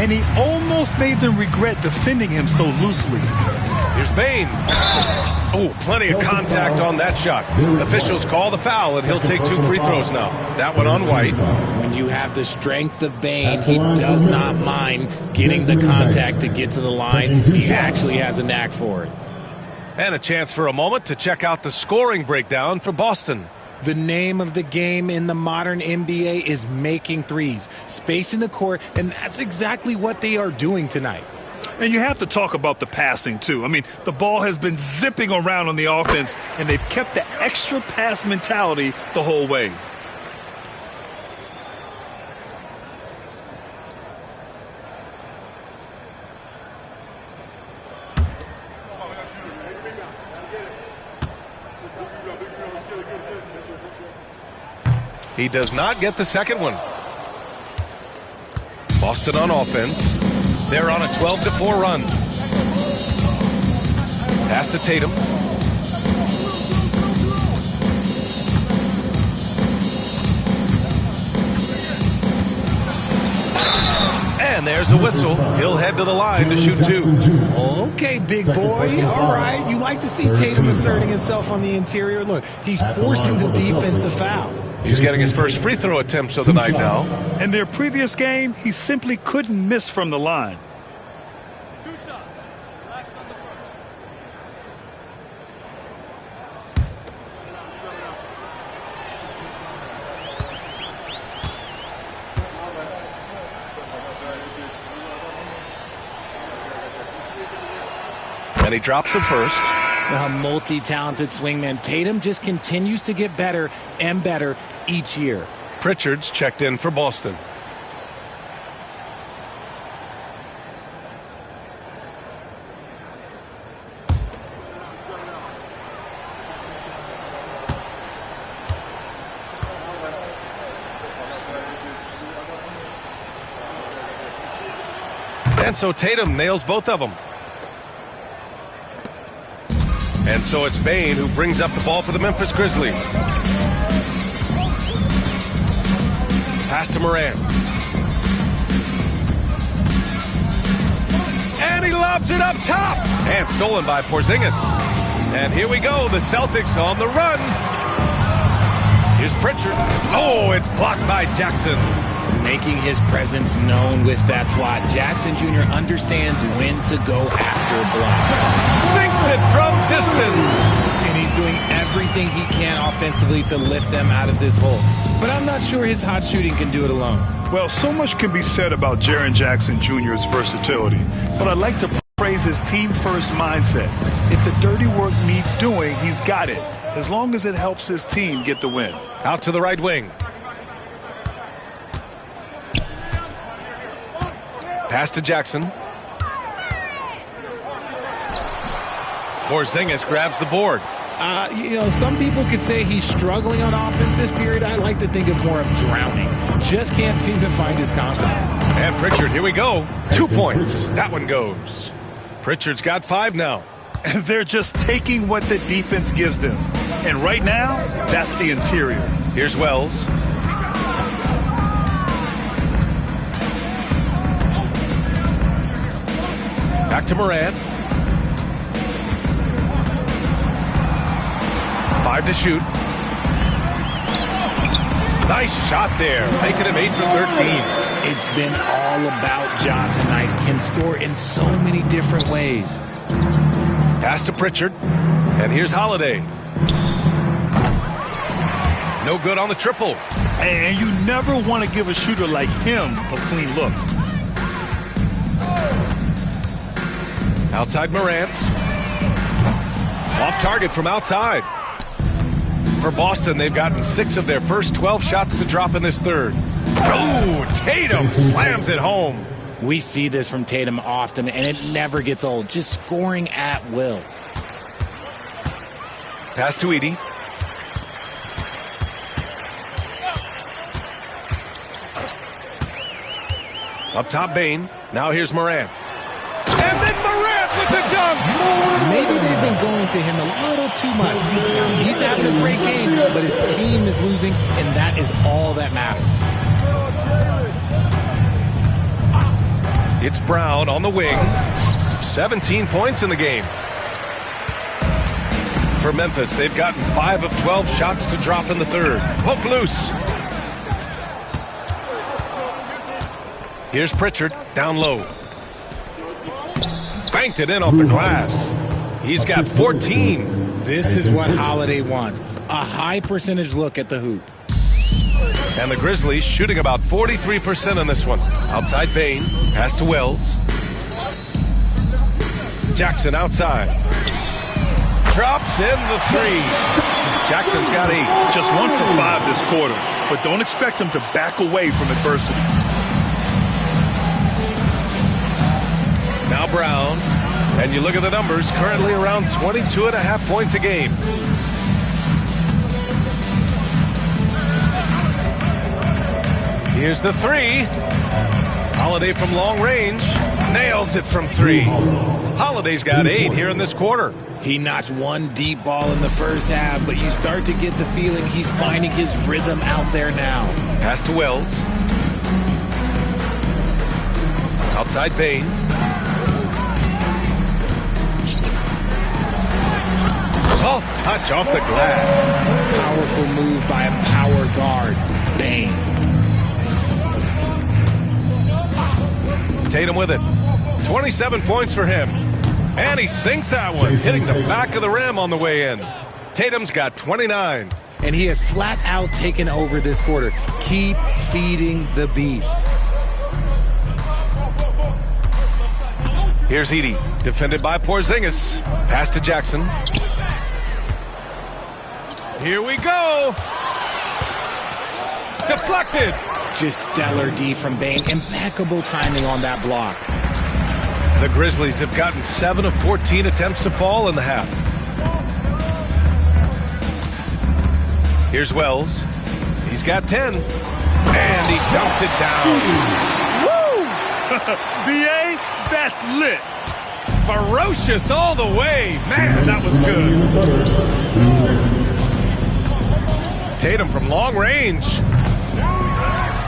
And he almost made them regret defending him so loosely.
Here's Bane. Oh, plenty of contact on that shot. Officials call the foul, and he'll take 2 free throws now. That one on White.
When you have the strength of Bane, he does not mind getting the contact to get to the line. He actually has a knack for it.
And a chance for a moment to check out the scoring breakdown for Boston.
The name of the game in the modern NBA is making threes, spacing the court, and that's exactly what they are doing tonight.
And you have to talk about the passing, too. I mean, the ball has been zipping around on the offense, and they've kept the extra pass mentality the whole way.
He does not get the second one. Boston on offense. They're on a 12-4 run. Pass to Tatum. And there's a whistle. He'll head to the line to shoot 2.
Okay, big boy. All right. You like to see Tatum asserting himself on the interior. Look, he's forcing the defense to foul.
He's getting his first free throw attempts of the night now.
In their previous game, he simply couldn't miss from the line.
2 shots. Relax on the first.
And he drops it first.
A multi-talented swingman, Tatum just continues to get better and better each year.
Pritchard's checked in for Boston. And so Tatum nails both of them. And so it's Bane who brings up the ball for the Memphis Grizzlies. Pass to Morant. And he lobs it up top. And stolen by Porzingis. And here we go, the Celtics on the run. Here's Pritchard. Oh, it's blocked by Jackson.
Making his presence known with that swat. Jackson Jr. understands when to go after a block.
Sinks it from distance.
And he's doing everything everything he can offensively to lift them out of this hole. But I'm not sure his hot shooting can do it alone.
Well, so much can be said about Jaren Jackson Jr.'s versatility, but I'd like to praise his team-first mindset. If the dirty work needs doing, he's got it, as long as it helps his team get the win.
Out to the right wing. Pass to Jackson. Porzingis grabs the board.
Some people could say he's struggling on offense this period. I like to think of more of drowning. Just can't seem to find his confidence.
And Pritchard, here we go. 2 points. That one goes. Pritchard's got 5 now.
And they're just taking what the defense gives them. And right now, that's the interior.
Here's Wells. Back to Morant. 5 to shoot. Nice shot there, making him 8 for 13.
It's been all about Ja tonight. Can score in so many different ways.
Pass to Pritchard. And here's Holiday. No good on the triple.
And you never want to give a shooter like him a clean look.
Outside Morant. Off target from outside. For Boston, they've gotten 6 of their first 12 shots to drop in this third. Oh, Tatum slams it home.
We see this from Tatum often, and it never gets old. Just scoring at will.
Pass to Edey. Up top, Bane. Now here's Morant. And then Morant with the dunk.
Maybe they've been going to him a little too much. Now, he's having a great game, but his team is losing, and that is all that matters.
It's Brown on the wing. 17 points in the game. For Memphis, they've gotten 5 of 12 shots to drop in the third. Poke loose. Here's Pritchard, down low. Banked it in off the glass. He's got 14.
This is what Holiday wants. A high percentage look at the hoop.
And the Grizzlies shooting about 43% on this one. Outside Bane, pass to Wells. Jackson outside. Drops in the 3. Jackson's got 8.
Just 1 for 5 this quarter, but don't expect him to back away from adversity.
Now Brown, and you look at the numbers, currently around 22.5 points a game. Here's the 3. Holiday from long range, nails it from 3. Holiday's got 8 here in this quarter.
He notched 1 deep ball in the first half, but you start to get the feeling he's finding his rhythm out there now.
Pass to Wells. Outside Bane. Soft touch off the glass.
Powerful move by a power guard. Bang.
Tatum with it. 27 points for him. And he sinks that one, hitting the back of the rim on the way in. Tatum's got 29.
And he has flat out taken over this quarter. Keep feeding the beast.
Here's Edey, defended by Porzingis. Pass to Jackson. Here we go. Deflected.
Just stellar D from Bane. Impeccable timing on that block.
The Grizzlies have gotten 7 of 14 attempts to fall in the half. Here's Wells. He's got 10. And he dunks it down.
Woo! B.A., that's lit.
Ferocious all the way. Man, that was good. Tatum from long range.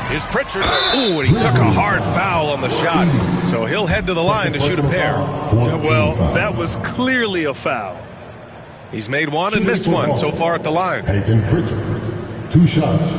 Here's Pritchard. Ooh, and he took a hard foul on the shot. So he'll head to the line to shoot a pair.
Well, that was clearly a foul.
He's made 1 and missed 1 so far at the line.
Peyton Pritchard, 2 shots.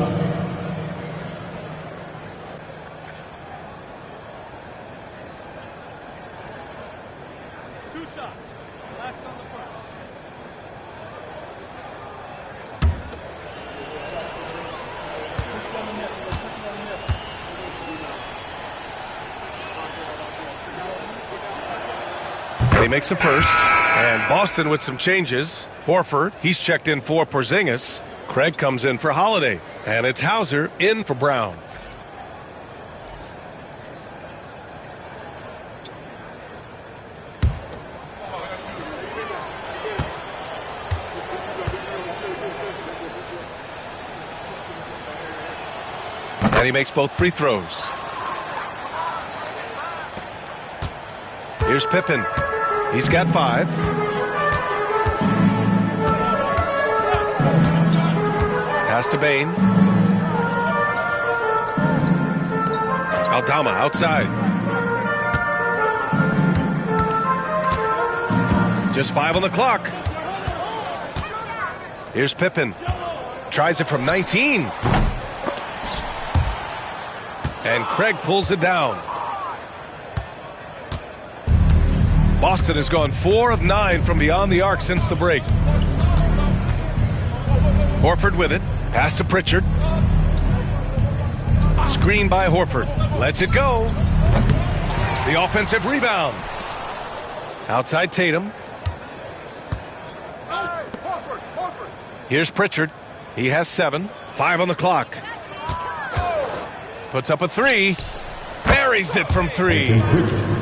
And he makes a first. And Boston with some changes. Horford, he's checked in for Porzingis. Craig comes in for Holiday. And it's Hauser in for Brown. And he makes both free throws. Here's Pippen. He's got 5. Pass to Bane. Aldama outside. Just 5 on the clock. Here's Pippen. Tries it from 19. And Craig pulls it down. Boston has gone 4 of 9 from beyond the arc since the break. Horford with it. Pass to Pritchard. Screen by Horford. Lets it go. The offensive rebound. Outside Tatum. Here's Pritchard. He has 7. 5 on the clock. Puts up a 3. Buries it from 3.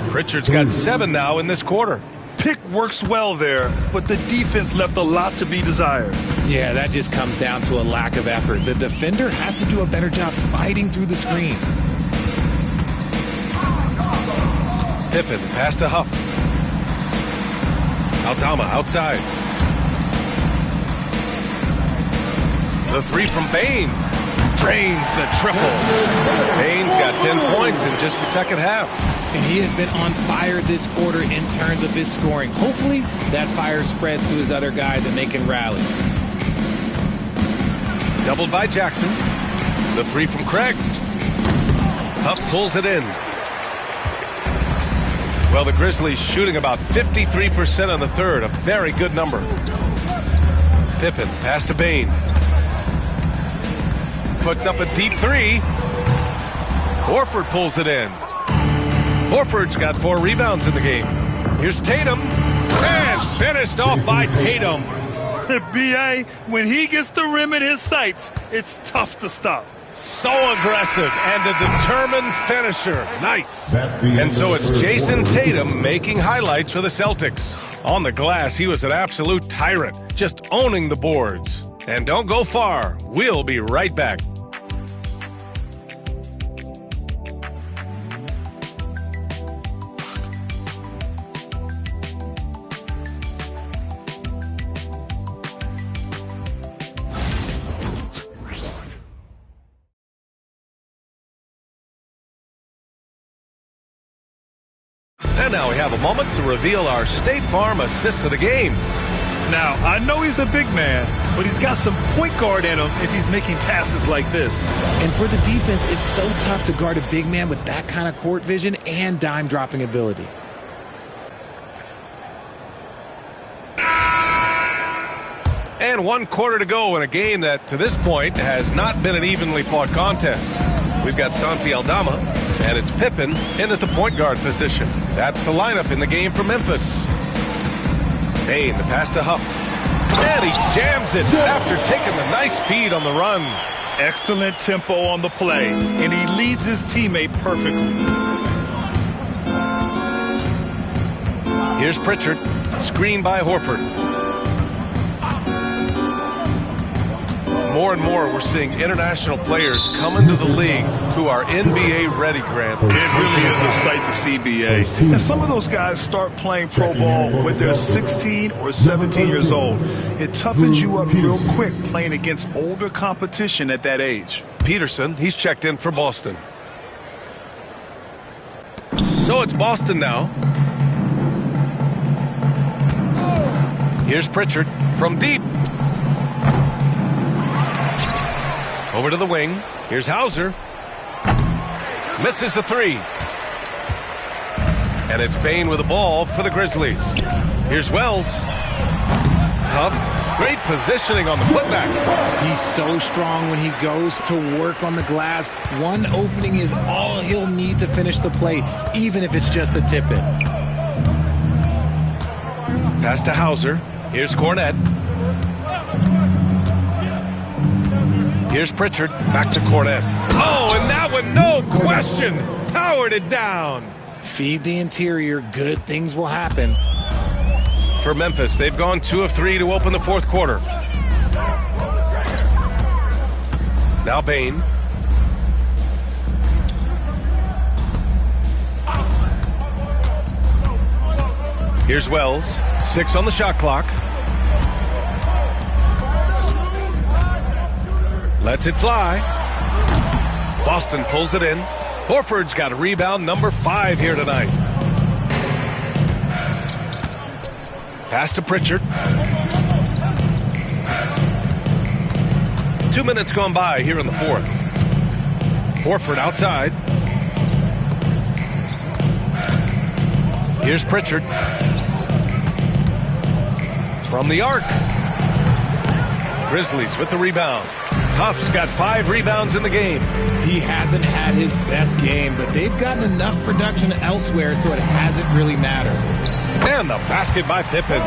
Pritchard's got 7 now in this quarter.
Pick works well there, but the defense left a lot to be desired.
Yeah, that just comes down to a lack of effort. The defender has to do a better job fighting through the screen.
Pippen, pass to Huff. Aldama outside. The 3 from Bane. Drains the triple. Bane's got 10 points in just the second half.
And he has been on fire this quarter in terms of his scoring. Hopefully, that fire spreads to his other guys and they can rally.
Doubled by Jackson. The 3 from Craig. Huff pulls it in. Well, the Grizzlies shooting about 53% on the third. A very good number. Pippen, pass to Bane. Puts up a deep 3. Horford pulls it in. Horford's got 4 rebounds in the game. Here's Tatum. And finished off by Tatum.
B.A., when he gets the rim in his sights, it's tough to stop.
So aggressive and a determined finisher. Nice. And so it's Jason Tatum making highlights for the Celtics. On the glass, he was an absolute tyrant, just owning the boards. And don't go far. We'll be right back. And now we have a moment to reveal our State Farm assist of the game.
Now, I know he's a big man, but he's got some point guard in him if he's making passes like this.
And for the defense, it's so tough to guard a big man with that kind of court vision and dime dropping ability.
And 1 quarter to go in a game that, to this point, has not been an evenly fought contest. We've got Santi Aldama, and it's Pippen in at the point guard position. That's the lineup in the game for Memphis. Bane, the pass to Huff. And he jams it after taking the nice feed on the run.
Excellent tempo on the play, and he leads his teammate perfectly.
Here's Pritchard, screened by Horford. More and more, we're seeing international players come into the league who are NBA ready, Grant.
It really is a sight to see, B.A. And some of those guys start playing pro ball when they're 16 or 17 years old. It toughens you up real quick playing against older competition at that age.
Peterson, he's checked in for Boston. So it's Boston now. Here's Pritchard from deep. Over to the wing. Here's Hauser. Misses the 3. And it's Bane with the ball for the Grizzlies. Here's Wells. Huff. Great positioning on the putback.
He's so strong when he goes to work on the glass. One opening is all he'll need to finish the play, even if it's just a tip-in.
Pass to Hauser. Here's Cornette. Here's Pritchard. Back to Cornette. Oh, and that one, no question, powered it down.
Feed the interior. Good things will happen.
For Memphis, they've gone 2 of 3 to open the fourth quarter. Now Bain. Here's Wells. 6 on the shot clock. Lets it fly. Boston pulls it in. Horford's got a rebound number 5 here tonight. Pass to Pritchard. 2 minutes gone by here in the fourth. Horford outside. Here's Pritchard. From the arc. Grizzlies with the rebound. Huff's got 5 rebounds in the game.
He hasn't had his best game, but they've gotten enough production elsewhere so it hasn't really mattered.
And the basket by Pippen.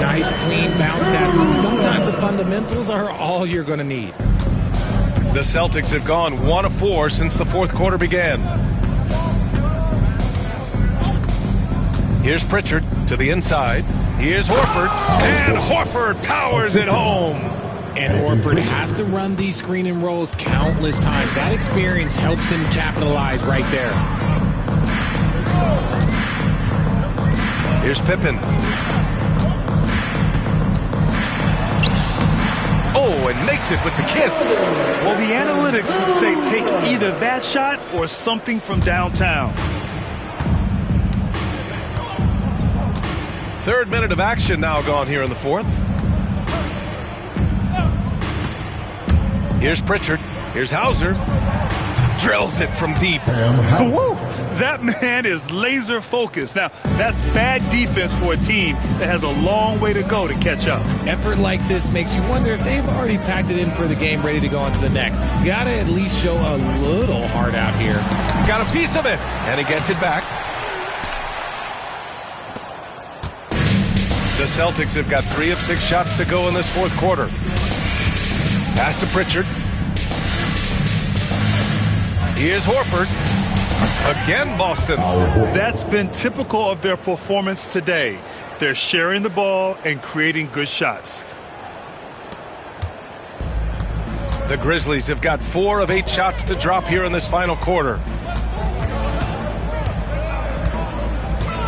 Nice, clean bounce pass. Sometimes the fundamentals are all you're going to need.
The Celtics have gone 1 of 4 since the fourth quarter began. Here's Pritchard to the inside. Here's Horford. And Horford powers it home.
And Horford has to run these screen and rolls countless times. That experience helps him capitalize right there.
Here's Pippen. Oh, and makes it with the kiss.
Well, the analytics would say take either that shot or something from downtown.
Third minute of action now gone here in the fourth. Here's Pritchard. Here's Hauser. Drills it from deep.
Woo! That man is laser focused. Now, that's bad defense for a team that has a long way to go to catch up.
Effort like this makes you wonder if they've already packed it in for the game, ready to go on to the next. Gotta at least show a little heart out here.
Got a piece of it, and he gets it back. The Celtics have got 3 of 6 shots to go in this fourth quarter. Pass to Pritchard. Here's Horford. Again, Boston.
That's been typical of their performance today. They're sharing the ball and creating good shots.
The Grizzlies have got 4 of 8 shots to drop here in this final quarter.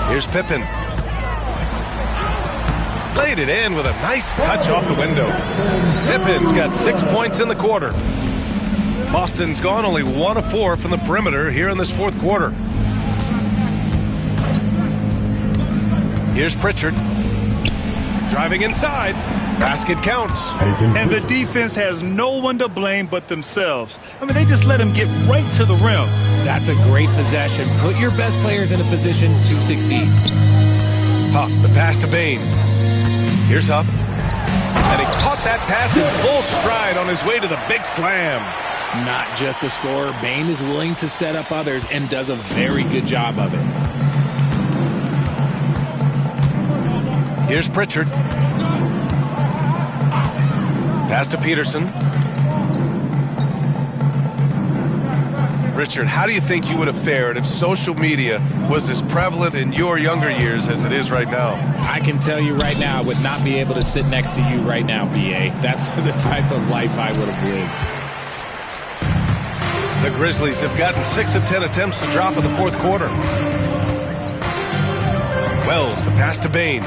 Here's Pippen. Laid it in with a nice touch off the window. Pippen's got 6 points in the quarter. Boston's gone only 1 of 4 from the perimeter here in this fourth quarter. Here's Pritchard. Driving inside. Basket counts.
And the defense has no one to blame but themselves. I mean, they just let him get right to the rim.
That's a great possession. Put your best players in a position to succeed.
Huff, the pass to Bain. Here's Huff. And he caught that pass in full stride on his way to the big slam.
Not just a scorer, Bain is willing to set up others and does a very good job of it.
Here's Pritchard. Pass to Peterson. Richard, how do you think you would have fared if social media was as prevalent in your younger years as it is right now?
I can tell you right now, I would not be able to sit next to you right now, B.A. That's the type of life I would have lived.
The Grizzlies have gotten 6 of 10 attempts to drop in the fourth quarter. Wells, the pass to Bain.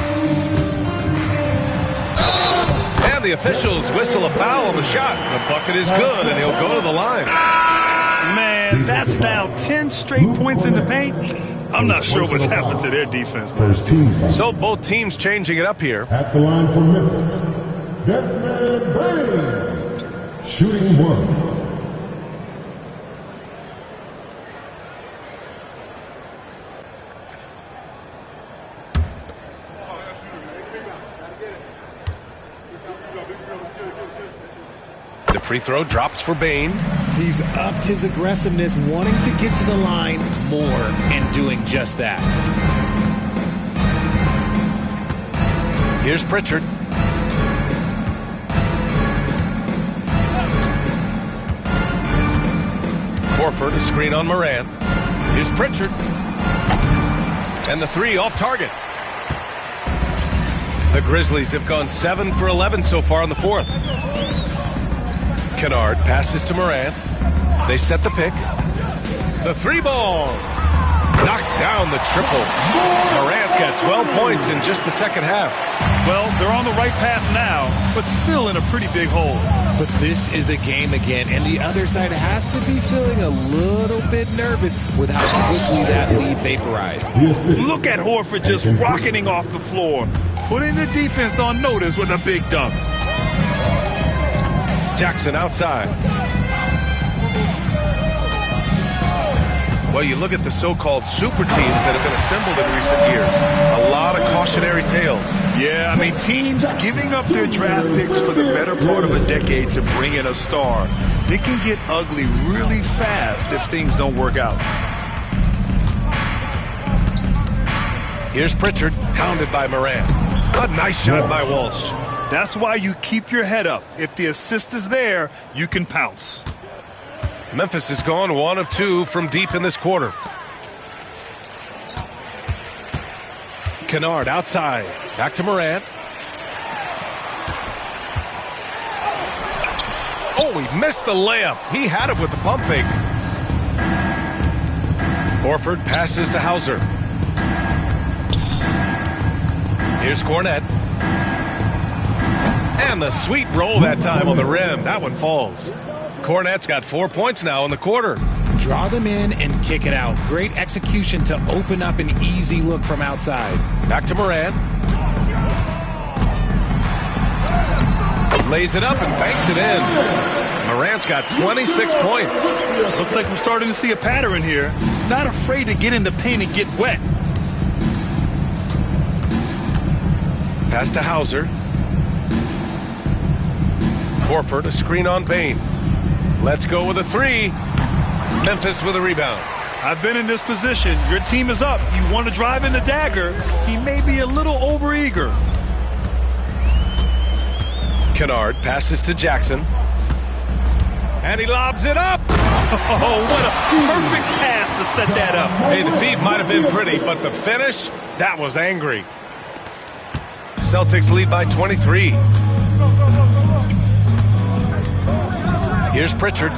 And the officials whistle a foul on the shot. The bucket is good, and he'll go to the line.
Man, that's now 10 straight points in the paint. I'm not sure what's happened to their defense.
First team.
So both teams changing it up here.
At the line for Memphis, Desmond Bain, shooting 1.
The free throw drops for Bain.
He's upped his aggressiveness, wanting to get to the line more and doing just that.
Here's Pritchard. Horford, a screen on Moran. Here's Pritchard. And the three off target. The Grizzlies have gone 7 for 11 so far in the fourth. Kennard passes to Moran. They set the pick. The three ball. Knocks down the triple. Morant's got 12 points in just the second half.
Well, they're on the right path now, but still in a pretty big hole.
But this is a game again, and the other side has to be feeling a little bit nervous with how quickly that lead vaporized.
Look at Horford just rocketing off the floor, putting the defense on notice with a big dunk.
Jackson outside. Well, you look at the so-called super teams that have been assembled in recent years. A lot of cautionary tales.
Yeah, I mean, teams giving up their draft picks for the better part of a decade to bring in a star. It can get ugly really fast if things don't work out.
Here's Pritchard, hounded by Moran. A nice shot by Walsh.
That's why you keep your head up. If the assist is there, you can pounce.
Memphis has gone 1 of 2 from deep in this quarter. Kennard outside. Back to Moran. Oh, he missed the layup. He had it with the pump fake. Horford passes to Hauser. Here's Cornette. And the sweet roll that time on the rim. That one falls. Cornette's got 4 points now in the quarter.
Draw them in and kick it out. Great execution to open up an easy look from outside.
Back to Moran. Lays it up and banks it in. Morant's got 26 points.
Looks like we're starting to see a pattern here. Not afraid to get in the paint and get wet.
Pass to Hauser. Horford, a screen on Bane. Let's go with a three. Memphis with a rebound.
I've been in this position. Your team is up. You want to drive in the dagger. He may be a little overeager.
Kennard passes to Jackson. And he lobs it up.
Oh, what a perfect pass to set that up.
Hey, the feed might have been pretty, but the finish, that was angry. Celtics lead by 23. Here's Pritchard.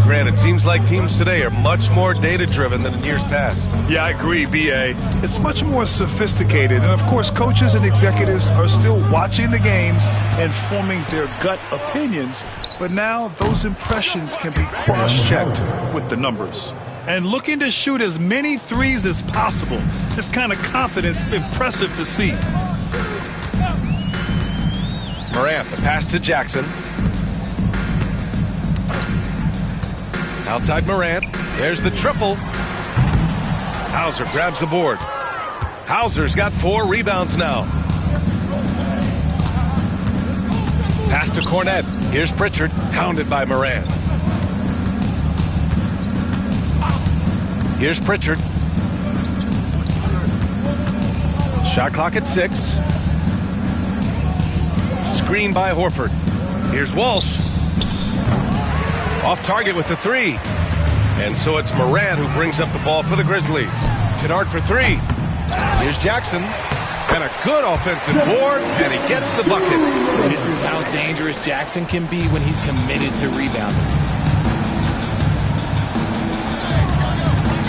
Grant, it seems like teams today are much more data-driven than in years past.
Yeah, I agree, B.A. It's much more sophisticated. And, of course, coaches and executives are still watching the games and forming their gut opinions. But now those impressions can be cross-checked with the numbers. And looking to shoot as many threes as possible. This kind of confidence, impressive to see.
Morant, the pass to Jackson. Outside Morant. There's the triple. Hauser grabs the board. Hauser's got 4 rebounds now. Pass to Cornette. Here's Pritchard, hounded by Morant. Here's Pritchard. Shot clock at 6. Screen by Horford. Here's Walsh. Off target with the 3. And so it's Moran who brings up the ball for the Grizzlies. Kennard for 3. Here's Jackson. And a good offensive board, and he gets the bucket.
This is how dangerous Jackson can be when he's committed to rebounding.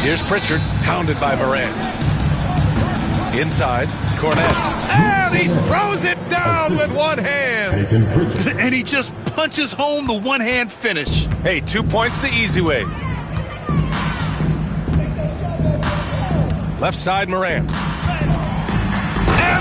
Here's Pritchard, hounded by Moran. Inside, Cornette. And he throws it down with one hand.
And he just punches home the one-hand finish.
Hey, 2 points the easy way. Left side, Moran. And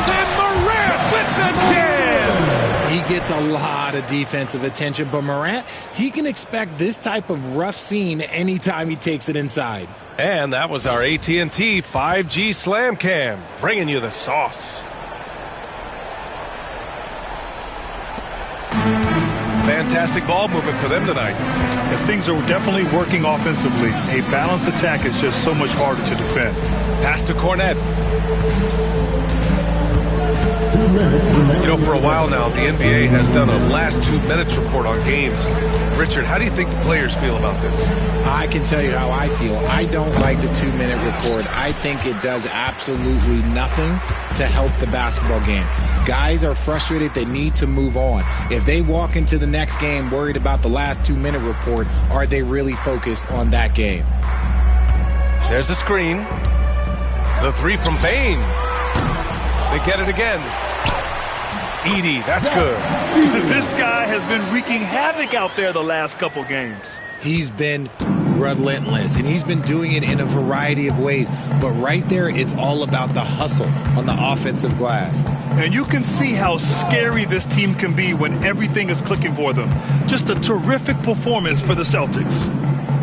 then Morant with the jam.
He gets a lot of defensive attention, but Morant, he can expect this type of rough scene anytime he takes it inside.
And that was our AT&T 5G Slam Cam, bringing you the sauce. Fans fantastic ball movement for them tonight.
And things are definitely working offensively. A balanced attack is just so much harder to defend.
Pass to Cornette.
2 minutes remaining.
You know, for a while now, the NBA has done a last 2 minutes report on games. Richard, how do you think the players feel about this?
I can tell you how I feel. I don't like the 2-minute report. I think it does absolutely nothing to help the basketball game. Guys are frustrated. They need to move on. If they walk into the next game worried about the last 2-minute report, are they really focused on that game?
There's a screen. The three from Bain. They get it again. Edie, that's good.
This guy has been wreaking havoc out there the last couple games.
He's been relentless, and he's been doing it in a variety of ways. But right there, it's all about the hustle on the offensive glass.
And you can see how scary this team can be when everything is clicking for them. Just a terrific performance for the Celtics.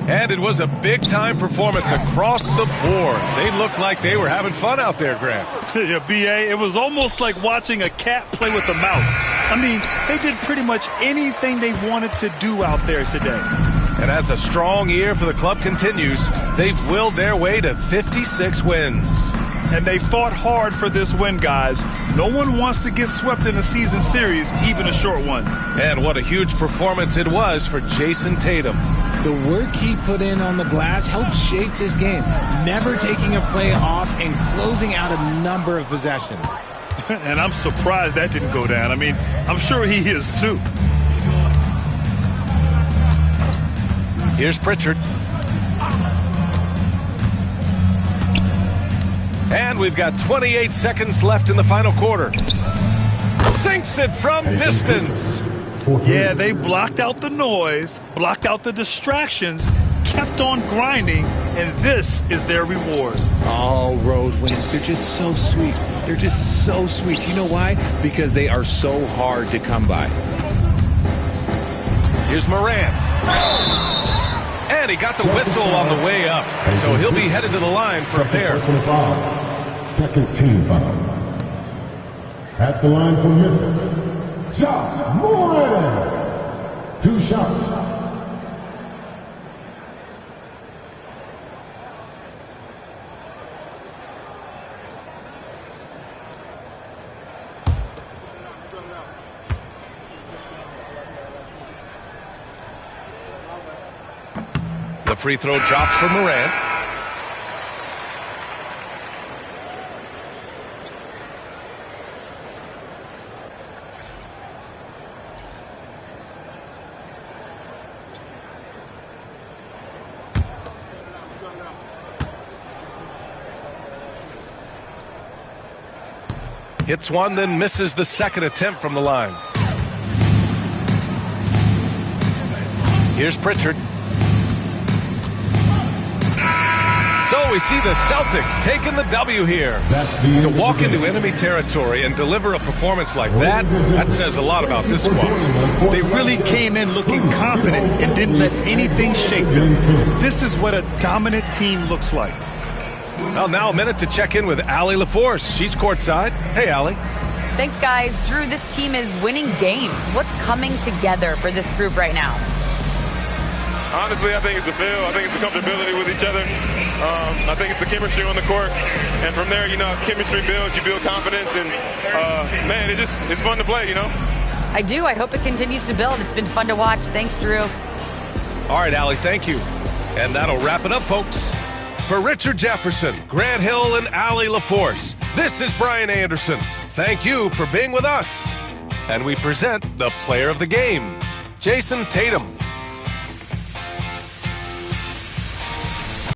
And it was a big-time performance across the board. They looked like they were having fun out there, Grant.
Yeah, B.A., it was almost like watching a cat play with a mouse. I mean, they did pretty much anything they wanted to do out there today.
And as a strong year for the club continues, they've willed their way to 56 wins.
And they fought hard for this win, guys. No one wants to get swept in a season series, even a short one.
And what a huge performance it was for Jason Tatum.
The work he put in on the glass helped shape this game, never taking a play off and closing out a number of possessions.
And I'm surprised that didn't go down. I mean, I'm sure he is too.
Here's Pritchard. And we've got 28 seconds left in the final quarter. Sinks it from distance.
Yeah, they blocked out the noise, blocked out the distractions, kept on grinding, and this is their reward.
All road wins. They're just so sweet. They're just so sweet. You know why? Because they are so hard to come by.
Here's Morant. And he got the whistle on the way up. So he'll be headed to the line for a pair.
Second team foul. At the line for Memphis. Shot, Morant. 2 shots.
The free throw drops for Morant. Hits one, then misses the second attempt from the line. Here's Pritchard. So we see the Celtics taking the W here. To walk into enemy territory and deliver a performance like that, that says a lot about this squad.
They really came in looking confident and didn't let anything shake them. This is what a dominant team looks like.
Well, now a minute to check in with Allie LaForce. She's courtside. Hey, Allie.
Thanks, guys. Drew, this team is winning games. What's coming together for this group right now?
Honestly, I think it's the feel. I think it's the comfortability with each other. I think it's the chemistry on the court. And from there, you know, as chemistry builds, you build confidence. And, man, it's fun to play, you know?
I do. I hope it continues to build. It's been fun to watch. Thanks, Drew.
All right, Allie, thank you. And that'll wrap it up, folks. For Richard Jefferson, Grant Hill, and Allie LaForce, this is Brian Anderson. Thank you for being with us. And we present the player of the game, Jason Tatum.